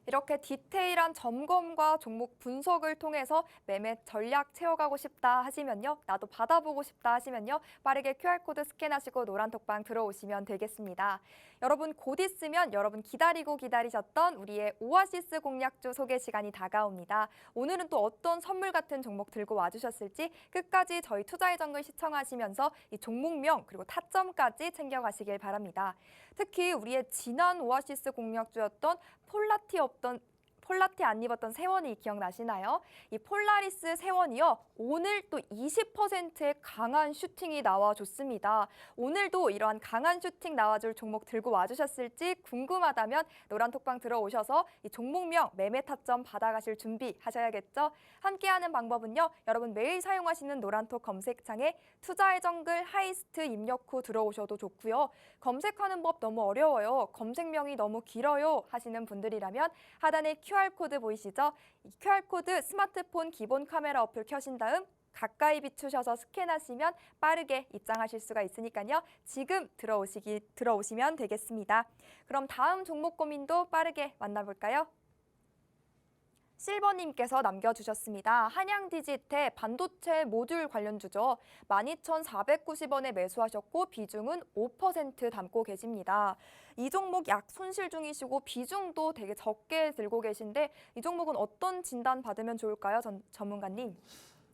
이렇게 디테일한 점검과 종목 분석을 통해서 매매 전략 채워가고 싶다 하시면요. 나도 받아보고 싶다 하시면요. 빠르게 QR코드 스캔하시고 노란톡방 들어오시면 되겠습니다. 여러분 곧 있으면 여러분 기다리고 기다리셨던 우리의 오아시스 공략주 소개 시간이 다가옵니다. 오늘은 또 어떤 선물 같은 종목 들고 와주셨을지 끝까지 저희 투자의 정글 시청하시면서 이 종목명 그리고 타점까지 챙겨가시길 바랍니다. 특히 우리의 지난 오아시스 공략주였던 폴라티 안 입었던 세원이 기억나시나요? 이 폴라리스 세원이요. 오늘 또 20%의 강한 슈팅이 나와줬습니다. 오늘도 이러한 강한 슈팅 나와줄 종목 들고 와주셨을지 궁금하다면 노란톡방 들어오셔서 이 종목명 매매 타점 받아가실 준비하셔야겠죠? 함께하는 방법은요. 여러분 매일 사용하시는 노란톡 검색창에 투자의 정글 하이스트 입력 후 들어오셔도 좋고요. 검색하는 법 너무 어려워요. 검색명이 너무 길어요 하시는 분들이라면 하단에 QR코드 보이시죠? 이 QR코드 스마트폰 기본 카메라 어플 켜신 다음 가까이 비추셔서 스캔하시면 빠르게 입장하실 수가 있으니까요. 지금 들어오시면 되겠습니다. 그럼 다음 종목 고민도 빠르게 만나볼까요? 실버님께서 남겨주셨습니다. 한양디지테 반도체 모듈 관련주죠. 12,490원에 매수하셨고 비중은 5% 담고 계십니다. 이 종목 약 손실 중이시고 비중도 되게 적게 들고 계신데 이 종목은 어떤 진단 받으면 좋을까요? 전문가님.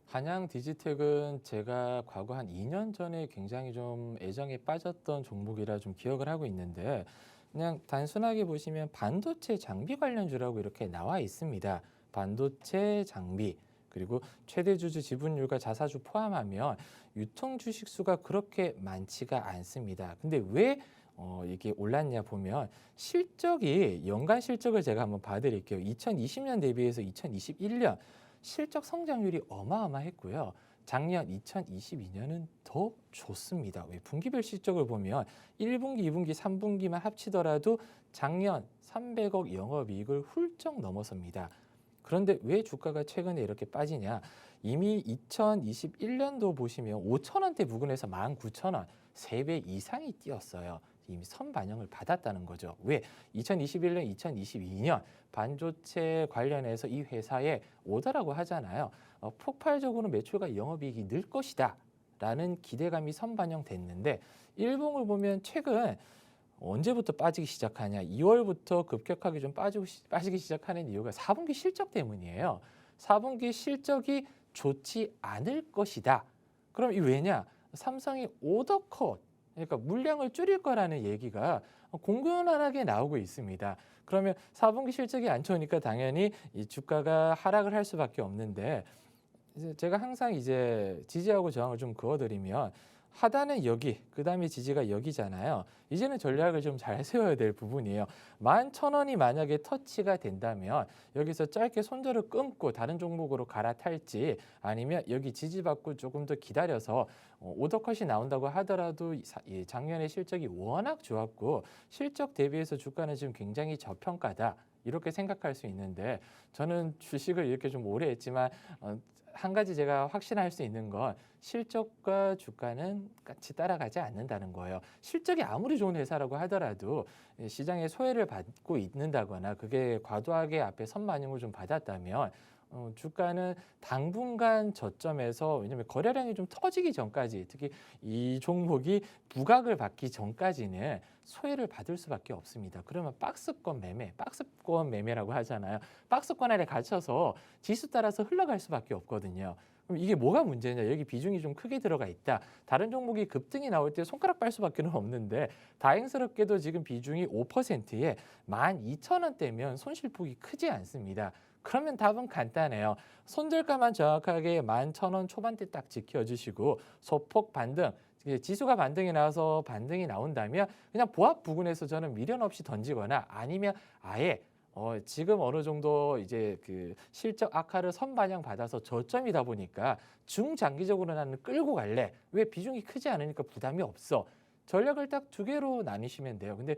한양 디지텍은 제가 과거 한 2년 전에 굉장히 좀 애정에 빠졌던 종목이라 좀 기억을 하고 있는데 그냥 단순하게 보시면 반도체 장비 관련주라고 이렇게 나와 있습니다. 반도체 장비 그리고 최대 주주 지분율과 자사주 포함하면 유통 주식 수가 그렇게 많지가 않습니다. 근데 왜 이게 올랐냐 보면 실적이 연간 실적을 제가 한번 봐드릴게요. 2020년 대비해서 2021년 실적 성장률이 어마어마했고요. 작년 2022년은 더 좋습니다. 왜 분기별 실적을 보면 1분기, 2분기, 3분기만 합치더라도 작년 300억 영업이익을 훌쩍 넘어섭니다. 그런데 왜 주가가 최근에 이렇게 빠지냐? 이미 2021년도 보시면 5천 원대 부근에서 19,000원, 3배 이상이 뛰었어요. 이미 선반영을 받았다는 거죠. 왜? 2021년, 2022년 반도체 관련해서 이 회사에 오더라고 하잖아요. 폭발적으로 매출과 영업이익이 늘 것이다 라는 기대감이 선반영됐는데 일봉을 보면 최근 언제부터 빠지기 시작하냐? 2월부터 급격하게 좀 빠지기 시작하는 이유가 4분기 실적 때문이에요. 4분기 실적이 좋지 않을 것이다. 그럼 이 왜냐? 삼성이 오더 컷, 그러니까 물량을 줄일 거라는 얘기가 공공연하게 나오고 있습니다. 그러면 4분기 실적이 안 좋으니까 당연히 이 주가가 하락을 할 수밖에 없는데 제가 항상 이제 지지하고 저항을 좀 그어드리면 하단은 여기, 그 다음에 지지가 여기잖아요. 이제는 전략을 좀 잘 세워야 될 부분이에요. 11,000원이 만약에 터치가 된다면 여기서 짧게 손절을 끊고 다른 종목으로 갈아탈지 아니면 여기 지지받고 조금 더 기다려서 오더컷이 나온다고 하더라도 작년에 실적이 워낙 좋았고 실적 대비해서 주가는 지금 굉장히 저평가다. 이렇게 생각할 수 있는데 저는 주식을 이렇게 좀 오래 했지만 한 가지 제가 확신할 수 있는 건 실적과 주가는 같이 따라가지 않는다는 거예요. 실적이 아무리 좋은 회사라고 하더라도 시장에 소외를 받고 있는다거나 그게 과도하게 앞에 선반영을 좀 받았다면 주가는 당분간 저점에서 왜냐하면 거래량이 좀 터지기 전까지 특히 이 종목이 부각을 받기 전까지는 소외를 받을 수밖에 없습니다. 그러면 박스권 매매라고 하잖아요. 박스권 안에 갇혀서 지수 따라서 흘러갈 수밖에 없거든요. 그럼 이게 뭐가 문제냐? 여기 비중이 좀 크게 들어가 있다. 다른 종목이 급등이 나올 때 손가락 빨 수밖에 없는데 다행스럽게도 지금 비중이 5%에 12,000원대면 손실폭이 크지 않습니다. 그러면 답은 간단해요. 손절가만 정확하게 11,000원 초반대 딱 지켜주시고 소폭 반등, 지수가 반등이 나와서 반등이 나온다면 그냥 보합 부근에서 저는 미련 없이 던지거나 아니면 아예 지금 어느 정도 이제 그 실적 악화를 선반영 받아서 저점이다 보니까 중장기적으로 나는 끌고 갈래. 왜 비중이 크지 않으니까 부담이 없어. 전략을 딱 두 개로 나뉘시면 돼요. 근데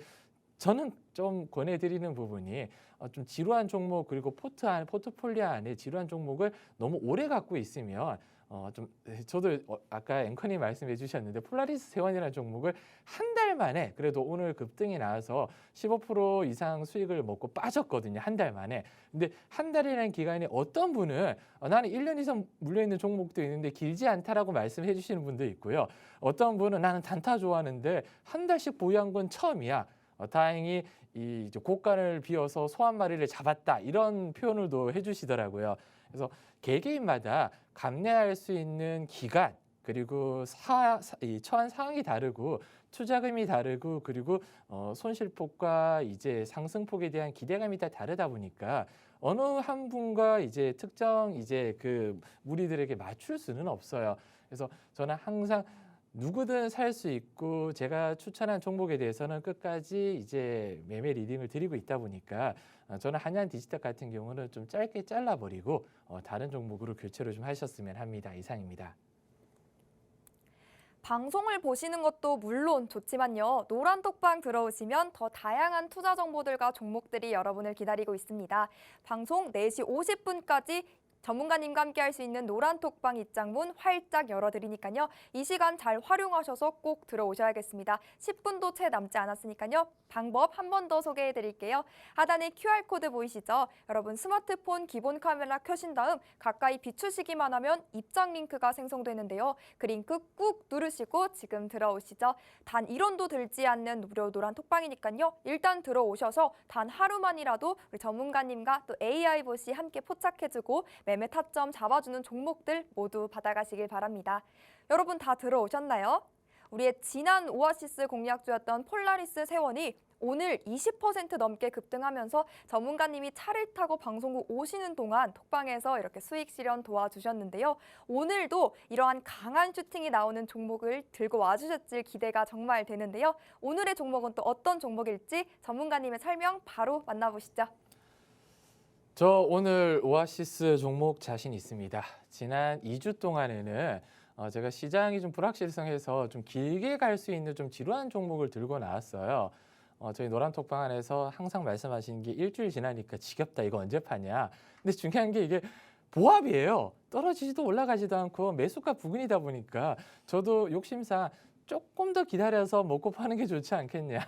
저는 좀 권해드리는 부분이 좀 지루한 종목 그리고 포트폴리오 안에 지루한 종목을 너무 오래 갖고 있으면 저도 아까 앵커님 말씀해 주셨는데 폴라리스 세원이라는 종목을 한 달 만에 그래도 오늘 급등이 나와서 15% 이상 수익을 먹고 빠졌거든요. 한 달 만에. 근데 한 달이라는 기간에 어떤 분은 나는 1년 이상 물려있는 종목도 있는데 길지 않다라고 말씀해 주시는 분도 있고요. 어떤 분은 나는 단타 좋아하는데 한 달씩 보유한 건 처음이야. 다행히 이 고가를 비워서 소 한 마리를 잡았다 이런 표현을도 해주시더라고요. 그래서 개개인마다 감내할 수 있는 기간 그리고 처한 상황이 다르고 투자금이 다르고 그리고 손실폭과 이제 상승폭에 대한 기대감이 다 다르다 보니까 어느 한 분과 이제 특정 이제 그 무리들에게 맞출 수는 없어요. 그래서 저는 항상 누구든 살 수 있고 제가 추천한 종목에 대해서는 끝까지 이제 매매 리딩을 드리고 있다 보니까 저는 한양 디지털 같은 경우는 좀 짧게 잘라버리고 다른 종목으로 교체를 좀 하셨으면 합니다. 이상입니다. 방송을 보시는 것도 물론 좋지만요. 노란톡방 들어오시면 더 다양한 투자 정보들과 종목들이 여러분을 기다리고 있습니다. 방송 4시 50분까지 전문가님과 함께 할 수 있는 노란톡방 입장문 활짝 열어드리니까요. 이 시간 잘 활용하셔서 꼭 들어오셔야겠습니다. 10분도 채 남지 않았으니까요. 방법 한 번 더 소개해드릴게요. 하단에 QR코드 보이시죠? 여러분 스마트폰 기본 카메라 켜신 다음 가까이 비추시기만 하면 입장 링크가 생성되는데요. 그 링크 꾹 누르시고 지금 들어오시죠. 단 1원도 들지 않는 무료 노란톡방이니까요. 일단 들어오셔서 단 하루만이라도 우리 전문가님과 또 AI봇이 함께 포착해주고 매매 타점 잡아주는 종목들 모두 받아가시길 바랍니다. 여러분 다 들어오셨나요? 우리의 지난 오아시스 공략주였던 폴라리스 세원이 오늘 20% 넘게 급등하면서 전문가님이 차를 타고 방송국 오시는 동안 톡방에서 이렇게 수익 실현 도와주셨는데요. 오늘도 이러한 강한 슈팅이 나오는 종목을 들고 와주셨을 기대가 정말 되는데요. 오늘의 종목은 또 어떤 종목일지 전문가님의 설명 바로 만나보시죠. 저 오늘 오아시스 종목 자신 있습니다. 지난 2주 동안에는 제가 시장이 좀 불확실성해서 좀 길게 갈 수 있는 좀 지루한 종목을 들고 나왔어요. 저희 노란톡방 안에서 항상 말씀하시는 게 일주일 지나니까 지겹다, 이거 언제 파냐. 근데 중요한 게 이게 보합이에요. 떨어지지도 올라가지도 않고 매수가 부근이다 보니까 저도 욕심상 조금 더 기다려서 먹고 파는 게 좋지 않겠냐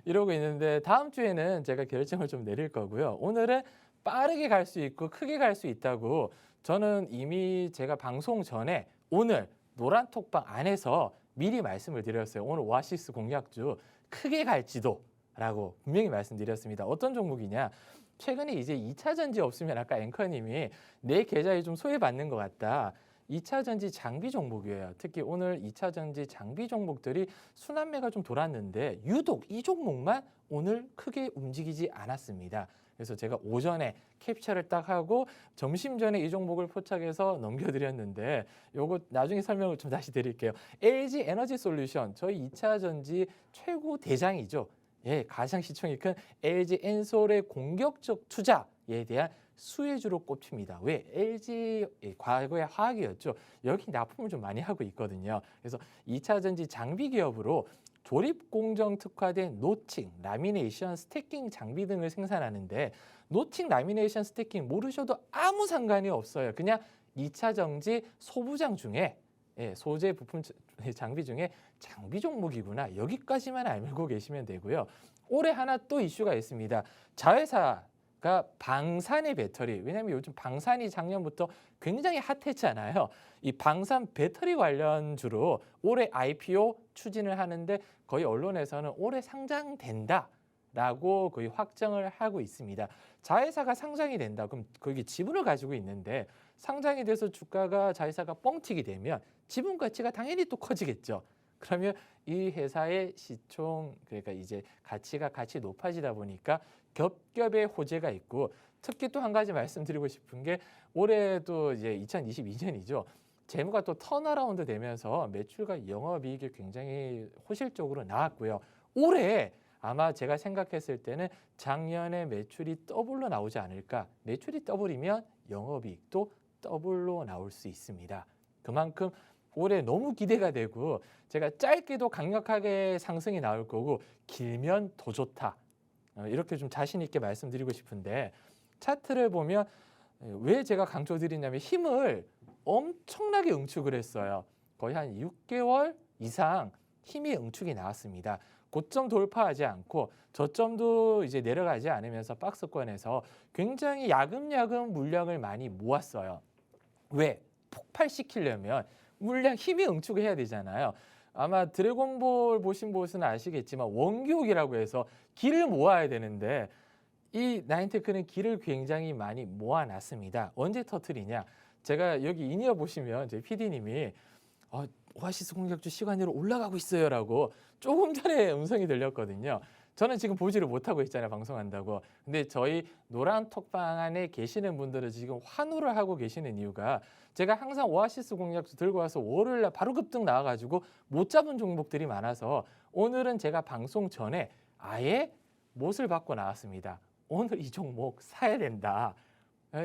이러고 있는데, 다음 주에는 제가 결정을 좀 내릴 거고요. 오늘은 빠르게 갈 수 있고 크게 갈 수 있다고 저는 이미 제가 방송 전에 오늘 노란톡방 안에서 미리 말씀을 드렸어요. 오늘 오아시스 공략주 크게 갈지도 라고 분명히 말씀드렸습니다. 어떤 종목이냐? 최근에 이제 2차 전지 없으면 아까 앵커님이 내 계좌에 좀 소외받는 것 같다. 2차 전지 장비 종목이에요. 특히 오늘 2차 전지 장비 종목들이 순환매가 좀 돌았는데 유독 이 종목만 오늘 크게 움직이지 않았습니다. 그래서 제가 오전에 캡처를 딱 하고 점심 전에 이 종목을 포착해서 넘겨드렸는데 요거 나중에 설명을 좀 다시 드릴게요. LG 에너지 솔루션, 저희 2차 전지 최고 대장이죠. 예, 가장 시총이 큰 LG 엔솔의 공격적 투자에 대한 수혜주로 꼽힙니다. 왜? LG 과거에 화학이었죠. 여기 납품을 좀 많이 하고 있거든요. 그래서 2차 전지 장비 기업으로 조립 공정 특화된 노칭, 라미네이션, 스태킹 장비 등을 생산하는데, 노칭, 라미네이션, 스태킹 모르셔도 아무 상관이 없어요. 그냥 2차 전지 소부장 중에 소재 부품 장비 중에 장비 종목이구나, 여기까지만 알고 계시면 되고요. 올해 하나 또 이슈가 있습니다. 자회사가 방산의 배터리, 왜냐하면 요즘 방산이 작년부터 굉장히 핫했잖아요. 이 방산 배터리 관련주로 올해 IPO 추진을 하는데, 거의 언론에서는 올해 상장된다라고 거의 확정을 하고 있습니다. 자회사가 상장이 된다, 그럼 거기 지분을 가지고 있는데 상장이 돼서 주가가 자회사가 뻥튀기 되면 지분 가치가 당연히 또 커지겠죠. 그러면 이 회사의 시총, 그러니까 이제 가치가 같이 높아지다 보니까 겹겹의 호재가 있고, 특히 또 한 가지 말씀드리고 싶은 게 올해도 이제 2022년이죠. 재무가 또 턴어라운드 되면서 매출과 영업이익이 굉장히 호실적으로 나왔고요. 올해 아마 제가 생각했을 때는 작년에 매출이 더블로 나오지 않을까. 매출이 더블이면 영업이익도 더블로 나올 수 있습니다. 그만큼 올해 너무 기대가 되고, 제가 짧게도 강력하게 상승이 나올 거고 길면 더 좋다, 이렇게 좀 자신 있게 말씀드리고 싶은데, 차트를 보면 왜 제가 강조드리냐면 힘을 엄청나게 응축을 했어요. 거의 한 6개월 이상 힘이 응축이 나왔습니다. 고점 돌파하지 않고 저점도 이제 내려가지 않으면서 박스권에서 굉장히 야금야금 물량을 많이 모았어요. 왜? 폭발시키려면 물량 힘이 응축을 해야 되잖아요. 아마 드래곤볼 보신 분은 아시겠지만 원기옥이라고 해서 기를 모아야 되는데, 이 나인테크는 기를 굉장히 많이 모아놨습니다. 언제 터트리냐? 제가 여기 인이어 보시면 저희 PD님이 오아시스 공격주 시간으로 올라가고 있어요라고 조금 전에 음성이 들렸거든요. 저는 지금 보지를 못하고 있잖아요, 방송한다고. 근데 저희 노란 톡방 안에 계시는 분들은 지금 환호를 하고 계시는 이유가, 제가 항상 오아시스 공략주 들고 와서 월요일날 바로 급등 나와가지고 못 잡은 종목들이 많아서 오늘은 제가 방송 전에 아예 못을 받고 나왔습니다. 오늘 이 종목 사야 된다.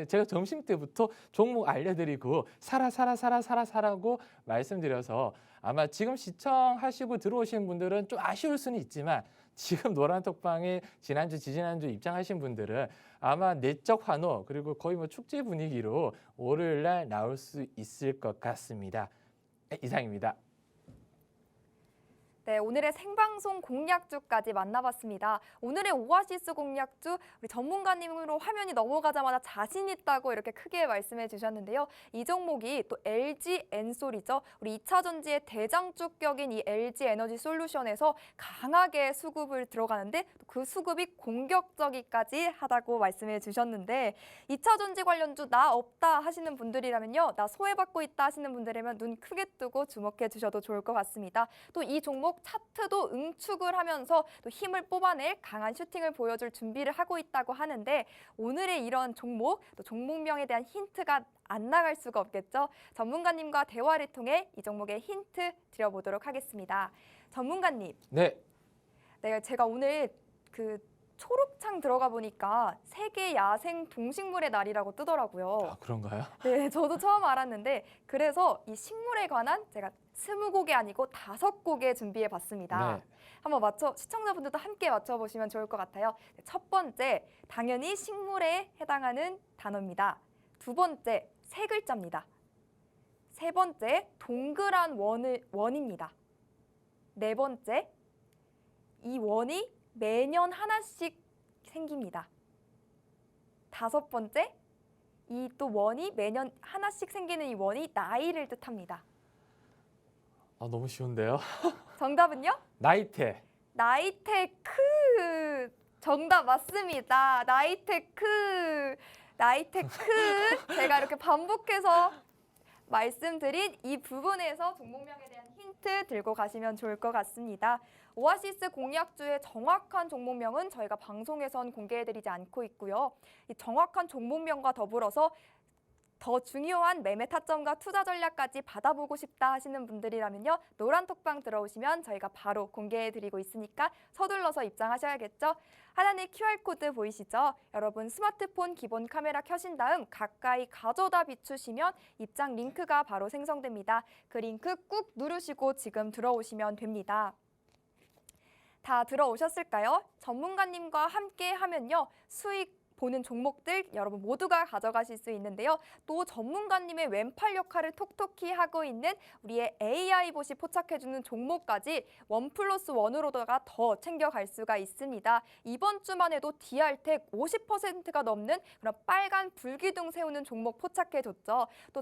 제가 점심 때부터 종목 알려드리고 사라고 말씀드려서, 아마 지금 시청하시고 들어오신 분들은 좀 아쉬울 수는 있지만, 지금 노란톡방에 지난주, 지지난주 입장하신 분들은 아마 내적 환호, 그리고 거의 뭐 축제 분위기로 월요일날 나올 수 있을 것 같습니다. 이상입니다. 네, 오늘의 생방송 공략주까지 만나봤습니다. 오늘의 오아시스 공략주, 우리 전문가님으로 화면이 넘어가자마자 자신 있다고 이렇게 크게 말씀해 주셨는데요. 이 종목이 또 LG 엔솔이죠. 우리 2차 전지의 대장주격인 이 LG 에너지 솔루션에서 강하게 수급을 들어가는데, 그 수급이 공격적이까지 하다고 말씀해 주셨는데, 2차 전지 관련주 나 없다 하시는 분들이라면요, 나 소외받고 있다 하시는 분들이라면 눈 크게 뜨고 주목해 주셔도 좋을 것 같습니다. 또 이 종목 차트도 응축을 하면서 또 힘을 뽑아낼 강한 슈팅을 보여줄 준비를 하고 있다고 하는데, 오늘의 이런 종목, 또 종목명에 대한 힌트가 안 나갈 수가 없겠죠. 전문가님과 대화를 통해 이 종목의 힌트 드려보도록 하겠습니다. 전문가님. 네. 네, 제가 오늘 초록창 들어가 보니까 세계 야생 동식물의 날이라고 뜨더라고요. 아, 그런가요? 네, 저도 처음 알았는데 그래서 이 식물에 관한 제가 20곡이 아니고 5곡에 준비해 봤습니다. 네. 한번 시청자분들도 함께 맞춰보시면 좋을 것 같아요. 첫 번째, 당연히 식물에 해당하는 단어입니다. 두 번째, 세 글자입니다. 세 번째, 동그란 원입니다. 네 번째, 이 원이 매년 하나씩 생깁니다. 다섯 번째, 이 또 원이 매년 하나씩 생기는 이 원이 나이를 뜻합니다. 아, 너무 쉬운데요? 정답은요? 나이테. 나이테크. 정답 맞습니다. 나이테크. 제가 이렇게 반복해서 말씀드린 이 부분에서 종목명에 대한 힌트 들고 가시면 좋을 것 같습니다. 오아시스 공약주의 정확한 종목명은 저희가 방송에선 공개해드리지 않고 있고요. 이 정확한 종목명과 더불어서 더 중요한 매매 타점과 투자 전략까지 받아보고 싶다 하시는 분들이라면요. 노란톡방 들어오시면 저희가 바로 공개해드리고 있으니까 서둘러서 입장하셔야겠죠. 하단에 QR코드 보이시죠? 여러분 스마트폰 기본 카메라 켜신 다음 가까이 가져다 비추시면 입장 링크가 바로 생성됩니다. 그 링크 꾹 누르시고 지금 들어오시면 됩니다. 다 들어오셨을까요? 전문가님과 함께 하면요. 수익 보는 종목들 여러분 모두가 가져가실 수 있는데요. 또 전문가님의 왼팔 역할을 톡톡히 하고 있는 우리의 AI봇이 포착해주는 종목까지 1+1으로다가 더 챙겨갈 수가 있습니다. 이번 주만 해도 DR텍 50%가 넘는 그런 빨간 불기둥 세우는 종목 포착해줬죠. 또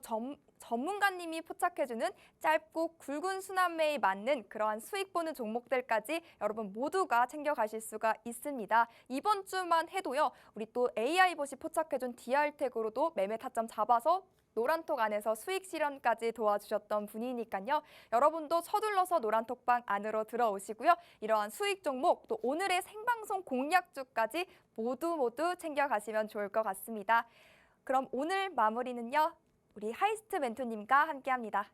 전문가님이 포착해주는 짧고 굵은 순환매에 맞는 그러한 수익 보는 종목들까지 여러분 모두가 챙겨가실 수가 있습니다. 이번 주만 해도요. 우리 또 AI봇이 포착해준 DR텍으로도 매매 타점 잡아서 노란톡 안에서 수익 실현까지 도와주셨던 분이니까요. 여러분도 서둘러서 노란톡방 안으로 들어오시고요. 이러한 수익 종목 또 오늘의 생방송 공략주까지 모두 챙겨가시면 좋을 것 같습니다. 그럼 오늘 마무리는요. 우리 하이스트 멘토님과 함께합니다.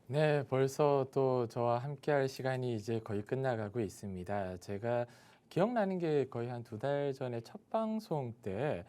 네, 벌써 또 저와 함께할 시간이 이제 거의 끝나가고 있습니다. 제가 기억나는 게 거의 한 2달 전에 첫 방송 때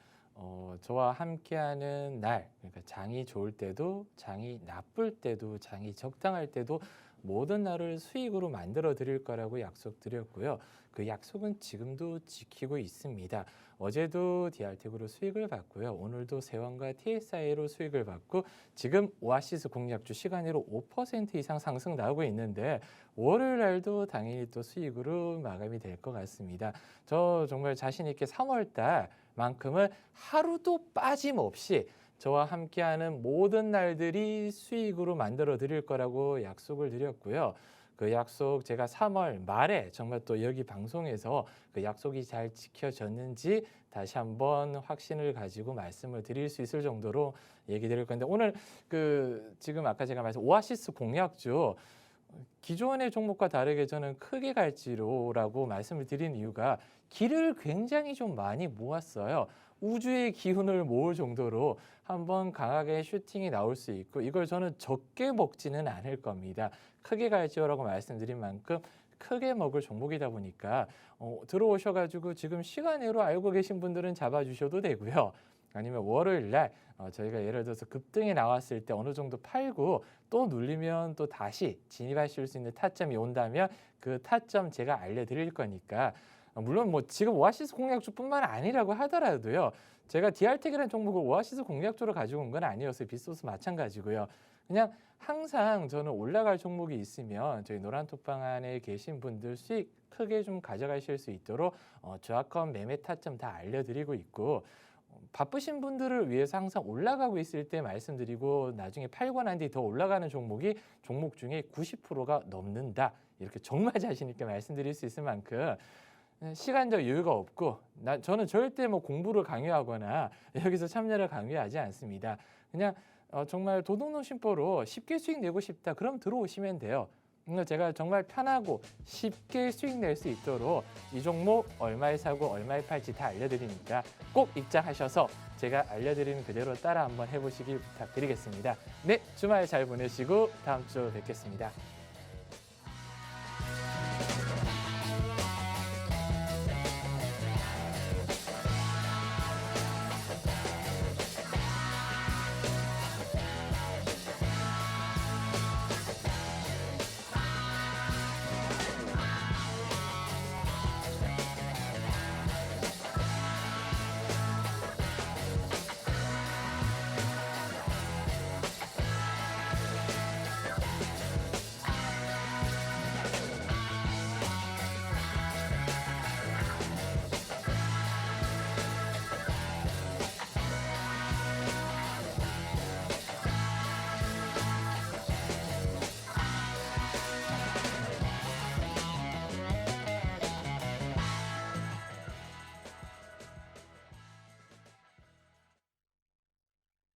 저와 함께하는 날, 그러니까 장이 좋을 때도, 장이 나쁠 때도, 장이 적당할 때도 모든 날을 수익으로 만들어 드릴 거라고 약속드렸고요. 그 약속은 지금도 지키고 있습니다. 어제도 DR텍으로 수익을 봤고요. 오늘도 세원과 TSI로 수익을 받고 지금 오아시스 공략주 시간으로 5% 이상 상승 나오고 있는데 월요일 날도 당연히 또 수익으로 마감이 될 것 같습니다. 저 정말 자신 있게 3월 달만큼은 하루도 빠짐없이 저와 함께하는 모든 날들이 수익으로 만들어 드릴 거라고 약속을 드렸고요. 그 약속 제가 3월 말에 정말 또 여기 방송에서 그 약속이 잘 지켜졌는지 다시 한번 확신을 가지고 말씀을 드릴 수 있을 정도로 얘기 드릴 건데 오늘 지금 아까 제가 말씀 오아시스 공략주 기존의 종목과 다르게 저는 크게 갈지로라고 말씀을 드린 이유가 길을 굉장히 좀 많이 모았어요. 우주의 기운을 모을 정도로 한번 강하게 슈팅이 나올 수 있고 이걸 저는 적게 먹지는 않을 겁니다. 크게 갈지요라고 말씀드린 만큼 크게 먹을 종목이다 보니까 들어오셔가지고 지금 시간으로 알고 계신 분들은 잡아주셔도 되고요. 아니면 월요일 날 저희가 예를 들어서 급등이 나왔을 때 어느 정도 팔고 또 눌리면 또 다시 진입하실 수 있는 타점이 온다면 그 타점 제가 알려드릴 거니까 물론 뭐 지금 오아시스 공략주뿐만 아니라고 하더라도요. 제가 DR텍이라는 종목을 오아시스 공략주로 가지고 온 건 아니었어요. 빗소스 마찬가지고요. 그냥 항상 저는 올라갈 종목이 있으면 저희 노란톡방 안에 계신 분들 수익 크게 좀 가져가실 수 있도록 저학권 매매 타점 다 알려드리고 있고 바쁘신 분들을 위해서 항상 올라가고 있을 때 말씀드리고 나중에 팔고 난 뒤 더 올라가는 종목이 종목 중에 90%가 넘는다. 이렇게 정말 자신 있게 말씀드릴 수 있을 만큼 시간적 여유가 없고 저는 절대 뭐 공부를 강요하거나 여기서 참여를 강요하지 않습니다. 그냥 정말 도둑놈심보로 쉽게 수익 내고 싶다. 그럼 들어오시면 돼요. 제가 정말 편하고 쉽게 수익 낼 수 있도록 이 종목 얼마에 사고 얼마에 팔지 다 알려드리니까 꼭 입장하셔서 제가 알려드리는 그대로 따라 한번 해보시길 부탁드리겠습니다. 네, 주말 잘 보내시고 다음 주 뵙겠습니다.